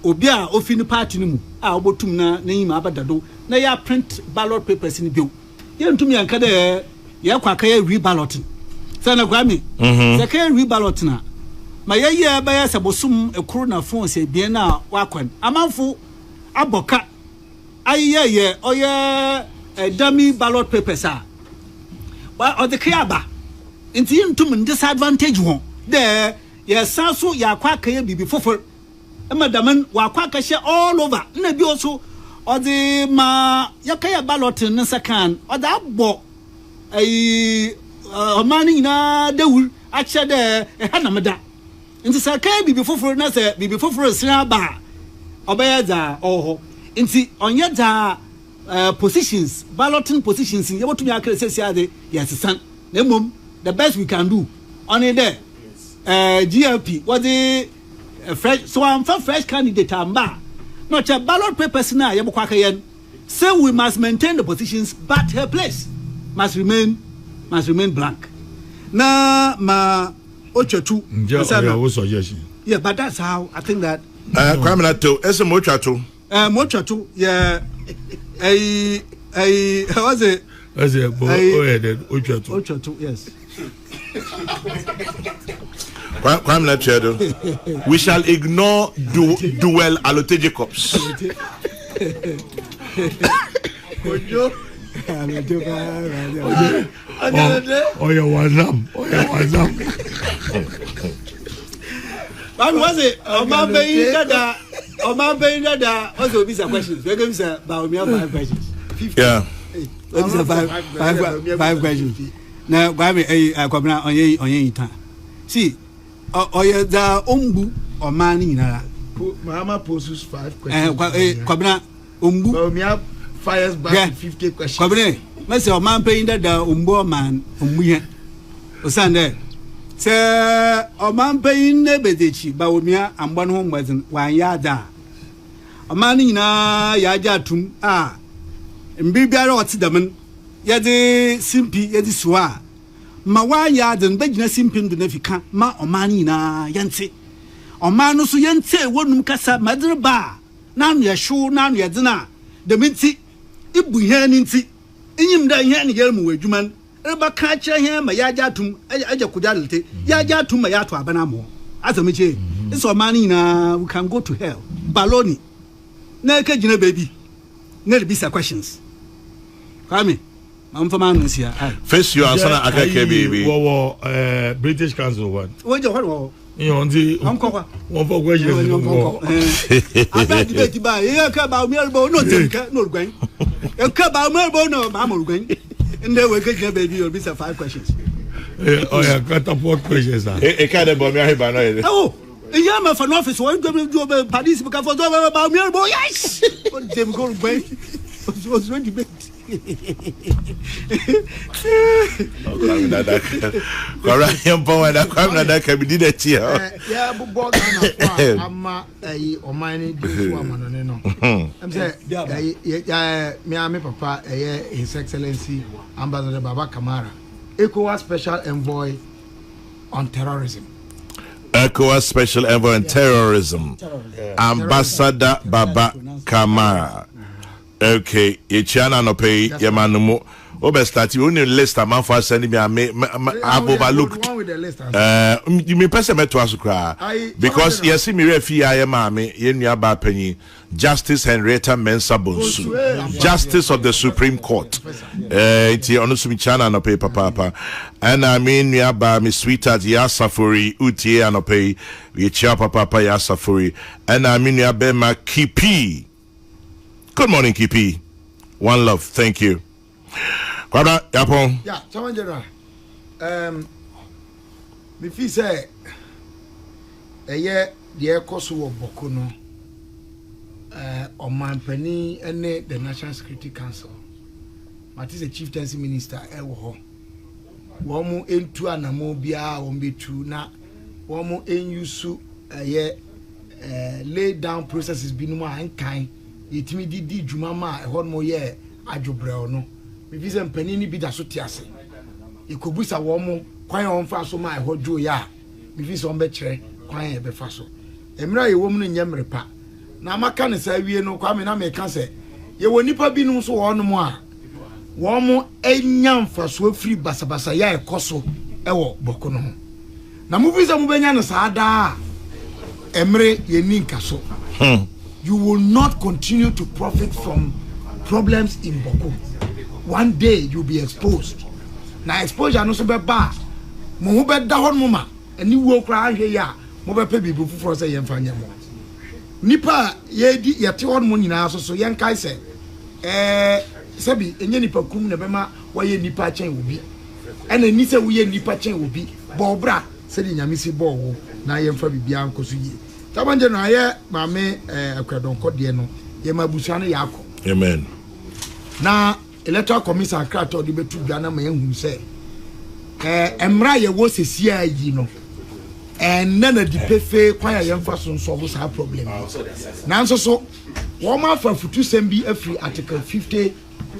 obi a ofini party no mu a obotum na nyima abadado na ya print ballot papers ni bio ye ntum yanka de ye kwaka ye re-balloting sana Kwame se ka re-ballot na ma ye ba ya sabosum ekuru na phone se bien na wakwan amanfo aboka ayeye oye dummy ballot papers a wa o de kriaba nti ntum disadvantage ho de ye sanso ya kwaka ye bibi fofor emadaman wa kwaka hye all over na bi oso o de ma yakaya ballot ne second o da bo omani na dawul acha de hanamda nti sa kai bibi foforo na se bibi foforo sira ba obaya za oho nti onye za positions balloting positions ye botumi akere sesi ade yes san na mom the best we can do on it there GLP what the fresh so I'm for fresh candidate amba not a ballot papers na ye bokwa kayen say we must maintain the positions but her place must remain blank na ma ochetu yeah but that's how I think that kwame na to ese mo ochetu yeah how was it ochetu yes kwame na chedo we shall ignore dual allotejacobs ojo oya wazam What was it? Oma being dada. Also, these are questions. We're going to Bawumia 5 questions. Yeah. These are five questions. Now, Bawumia, I come now on your time. See, oya da umbu or mani na. Mama poses 5 questions. Kwabna umbu. Bawumia fires back 50 questions. Kwabna, mese o man being dada umbu man umuye. Osande. Se o man being nebedechi Bawumia ambon ho mwazin wan yada. O man na yaja tum mbibiara otidam yade simpi yade suwa ma wan yaden begina simpim de nafika ma o man na yante o man no so yante wonum kasa madreba na no yehwo na no yedena de minti ibu hia ni nti enyim da hia ne yelmu wadwuman eba ka kire hia ma yaja tum aja kudalte yaja tum ma yato abana mo azameche so man na we can go to hell baloni na ka gina baby na be questions Kwame I'm from Anisia face you Asan akake baby British Council one what you on the one for questions I bet debate by here ka Bawumia bo no tinka no gwan e ka Bawumia bo no ma mo gwan and they will get baby you'll be 5 questions oh yeah catapult questions e ka de Bawumia ba no oh yeah my for office one go do Paris because for Bawumia bo yes dem go gwan was going to be ama omani defu amanone no am say me papa His Excellency Ambassador Baba Kamara ECOWAS Special Envoy on Terrorism ECOWAS Special Envoy on Terrorism Ambassador Baba Kamara. Okay, Ichana no pay Yamanumo. Obestati, we only list a man for sending me. I've overlooked. You may pass a met to us because yes, me refi I am mammy, Yenya Bapeni, Justice Henrietta Mensah Bonsu, Justice of the Supreme Court. It's honestly Chana no pay papa. And I mean, ya ba me sweetheart Yasafuri, Utie no pay, we chapa papa Yasafuri. And I mean, ya be ma Kipi. Good morning, Kipi. One love, thank you. Kwabra, yapon. Yeah, Chairman General. Me feel say the course of Bokuno, Omanpeni, and the National Security Council. But is a chieftaincy minister, Ewo. Womu into Anamobia, Wombi two na, Womu in Yusu, lay down processes binuma and kind. Yetimi di jumama ehon mo ye adwobrɛ no me visa mpanini bi da so tiase ikobusa wo mo kwan on fa so ma ehodwo ya me visa on be kyerɛ kwan e be fa so emra ye wo mu no nyemrepa na maka ne sa wie no kwa me na me ka sɛ ye wo nipa bi no so wo no mo a wo mo enya mfa so afiri basabasa ya ekoso ewo boko no ho na mu visa mu benya no sa da emre ye ninka so you will not continue to profit from problems in Boko. One day you'll be exposed. Now exposure no so be bad. Mo be da hon mama. Ani wo kra ahwe ya. Mo be pe bibu fufuro se yemfa nyamo. Nipa ye di ye te hon mo nyina so yen kai se sebi enye nipa kum ne be ma why ye nipa chen will be. And then Nisa we nipa chen will be. Bobra said in Yamisi Bo, na yem for Bian Kosuyi. Tabanjan, I mame a cradon codiano, Yema Busana Yako. Amen. Now, electoral commission cracked or debate to Ghana, my who say, Emra was a CIA, you know. And none of the PFA quite a young person solves our problem. Now, so one month for 2 SMB every article 50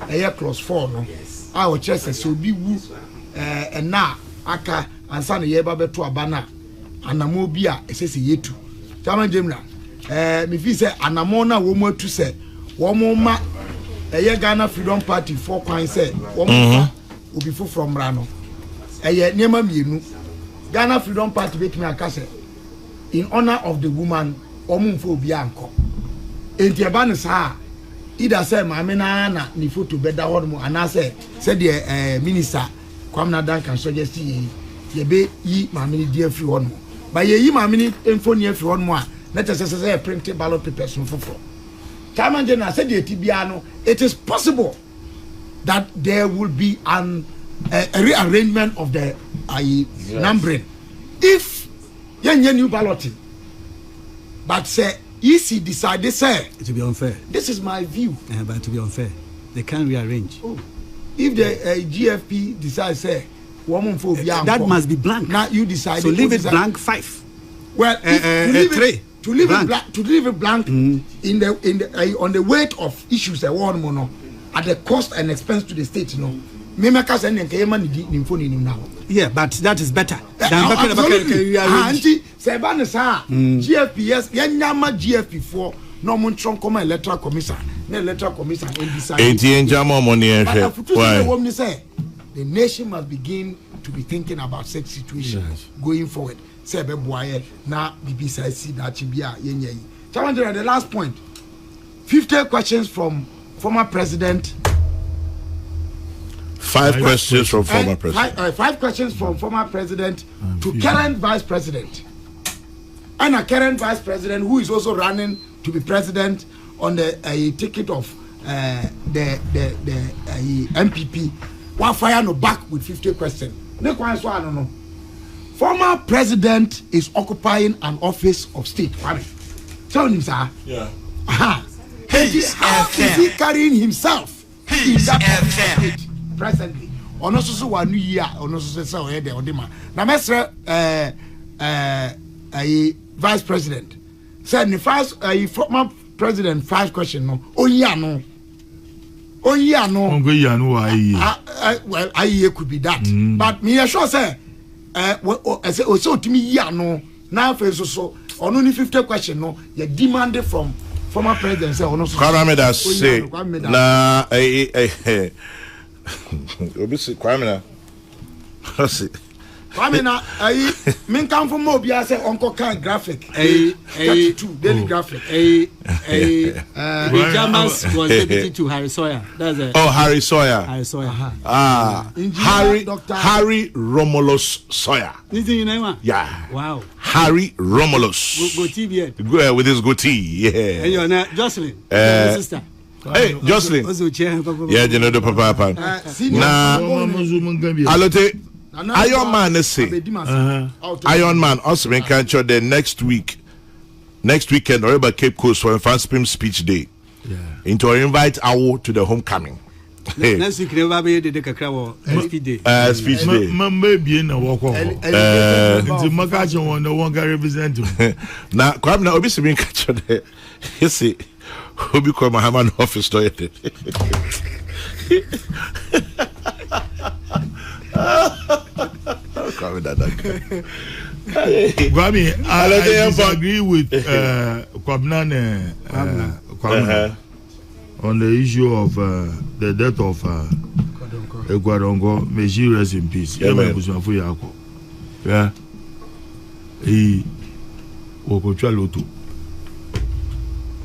a year clause 4. No, our chest so be woo and now Aka and San Yeba to a banner and Namobia, it says ye too. Taman Jemna, if he say Anamona woman to say, one more a year Ghana Freedom Party 4 coins say, one more will be full from Rano. A year near me. Ghana Freedom Party make me a cassette in honor of the woman Omunfo Bianco. In Tiabanis ha, either say Mamina ni to better one and I said the minister Kwamna Duncan suggest ye be ye mammy dear free one more. But ye mammy info near for one more, let us say printed ballot papers from for. Tamanjana said the Tibiano, it is possible that there will be a rearrangement of the numbering if new balloting, but say EC decided say it will be unfair. This is my view. But to be unfair, they can't rearrange. If the GFP decides say woman for that must be blank. Now you decide. So leave it blank 5. Well, to leave it blank in the on the weight of issues that one mono at the cost and expense to the state, you know. Yeah, but that is better than GFPS, Yanyama GFP4, no Montron come electoral commission, no electoral commission and decide. The nation must begin to be thinking about such situations going forward. Sebe Boye, now BBC that Chibia Yenye. The last point 50 questions from former president. 5 questions from former president. 5 questions from former president to current vice president. And a current vice president who is also running to be president on the ticket of the MPP. One fire no back with 50 questions. Former president is occupying an office of state. Tell him, sir. Yeah. How is he carrying himself in that state? Presently, on also 1 year, on also say where they are. Now, Mr. Vice President said the first former president 5 question no. Oh yeah no. Well, I could be that, but me sure say so to me yeah no. Now for so on only 50 question no. You demanded from former president say on also. Karameda say na obisi Kwamina. Kwamina, men come from Mobia say Uncle Can graphic. 32 daily graphic. Jamas was deputy to Harry Sawyer. That's it. Oh, Harry Sawyer. Harry Sawyer. Harry Romulus Sawyer. Anything you know? Yeah. Wow. Harry Romulus. Goatee beard. With his goatee. Yeah. And you're not Jocelyn. Sister. Hey, Jocelyn. Yeah, you know the papa. Nah, Alote. Iron Man say. Iron Man also been captured the next weekend or about Cape Coast for a fan speech day. Yeah. Into invite Ayehu to the homecoming. Hey. Next week never be the kakra speech day. Speech day. Maybe in a walk off. The Makacho one no one can represent him. Now, Kwame na obviously been captured there. You see. Obi kwa Mahaman office toilet. Kwame, I disagree with Kwamna on the issue of the death of Ekwadongo. May she rest in peace. Yeah, he wokochwa loto.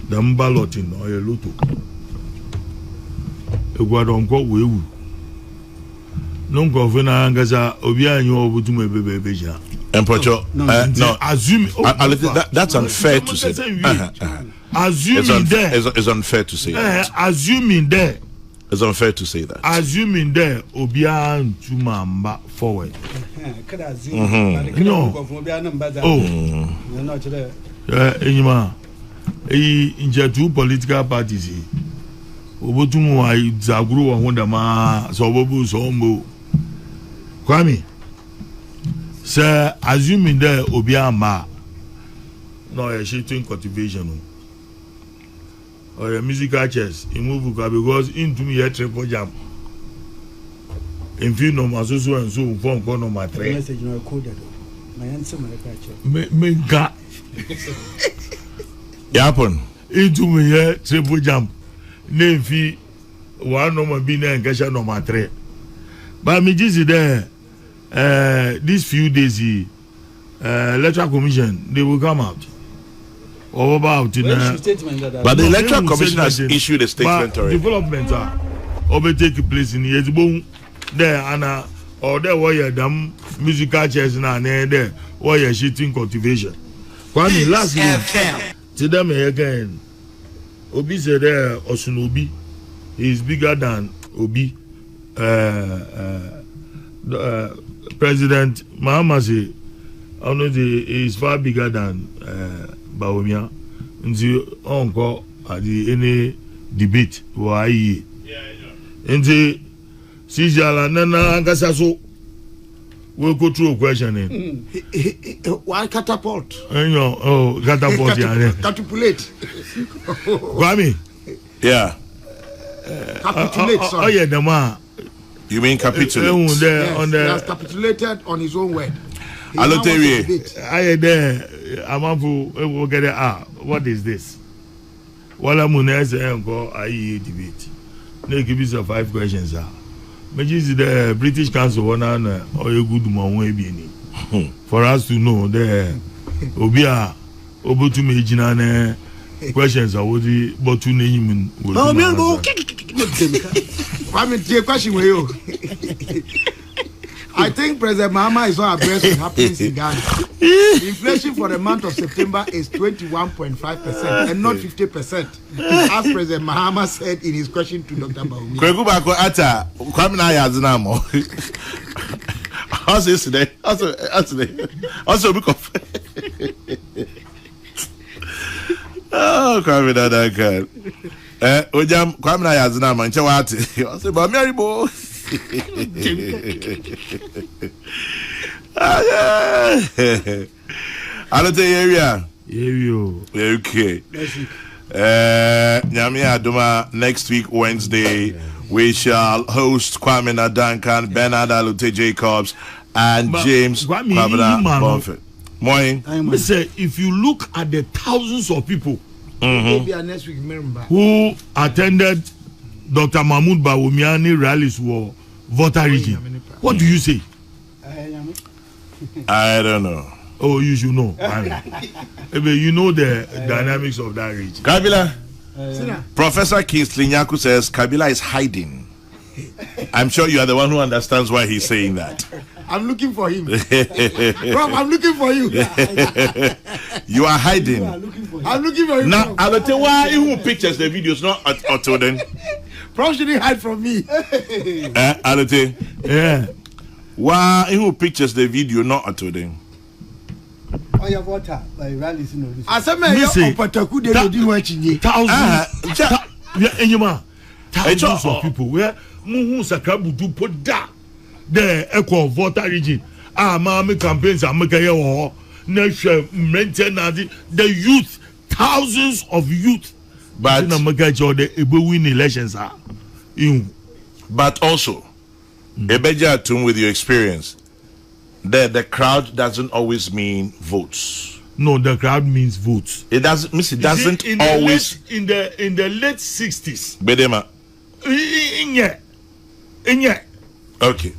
The balloting or a loto. Ekwadongo wewu. Non governor Gaza Obia and you over to my baby. And no, assume that's unfair to say. Assuming there it's unfair to say. Assuming there It's unfair to say that. Assuming there Obia and Tumamba forward. No. Enyima. In two political parties. Obotumu wa Zaguru wa Honda ma Sobobu Sombo. Kwame. Sir, assuming there Obia ma. No, a shooting cultivation. Or a musical chairs in move because into me a triple jump. In few no maso and so form for no matter. Message no coded. My answer my catcher. Me ga. Yapon. Into me a triple jump. Name fee one no more be and gasha no matter. But me just there these few days electoral commission they will come out. About but the electoral commission has issued a statement already. Development will take place in years there and or there were damn musical chairs now there where you're shooting cultivation. Kwame last week to them again Obi said there Osunobi is bigger than Obi President Mahama say is far bigger than Bawumia nti onko adi any debate wa ayi nti sijala nana angasa so we go through a question why catapult catapult yeah catapulate Kwame yeah capitulate sorry oh yeah the man you mean capitulate yes, on the he has capitulated on his own word. I there Amafu will get what is this? Wala Munez and go IE debate. They give you 5 questions. Which is the British Council one or a good man for us to know the Obia Obutu Majinane questions are what the Botu name will. Question with you. I think President Mahama is not abreast of happenings in Ghana. Inflation for the month of September is 21.5% and not 50%, as President Mahama said in his question to Dr. Bawumia. Kwegubako ata kwame na yazina mo. Also yesterday, also because oh, kwame na kan. Ojam kwame na yazina mo nche wati. Also ba mi aribo. Alote area. Okay. Nyami Aduma next week Wednesday we shall host Kwame Nadankan, Bernard Alote Jacobs, and James Kwabena Bonfit. Morning. I say if you look at the thousands of people next week, who attended Dr. Mahmoud Bawumia rallies were Volta region. What do you say? I don't know. Oh, you should know. You know the dynamics of that region. Kabila. Professor Kingsley Nyaku says Kabila is hiding. I'm sure you are the one who understands why he's saying that. I'm looking for him. Rob, I'm looking for you. You are hiding. I'm looking for him. Now, I'll tell you why who pictures the videos, not Otto then. Prof shouldn't hide from me. I'll tell you. Yeah. Why who pictures the video, not Otto then? Oh, your Volta, by rallies, you know. I said, man, you're Pataku, they will do watching thousands of people where Muhu Sakabu do put that. The echo Volta region. Mommy campaigns are making the youth, thousands of youth. But the win elections are. But also, Ebeja Tum with your experience, the crowd doesn't always mean votes. No, the crowd means votes. It doesn't in always in the late 60s. Bedema. In Okay.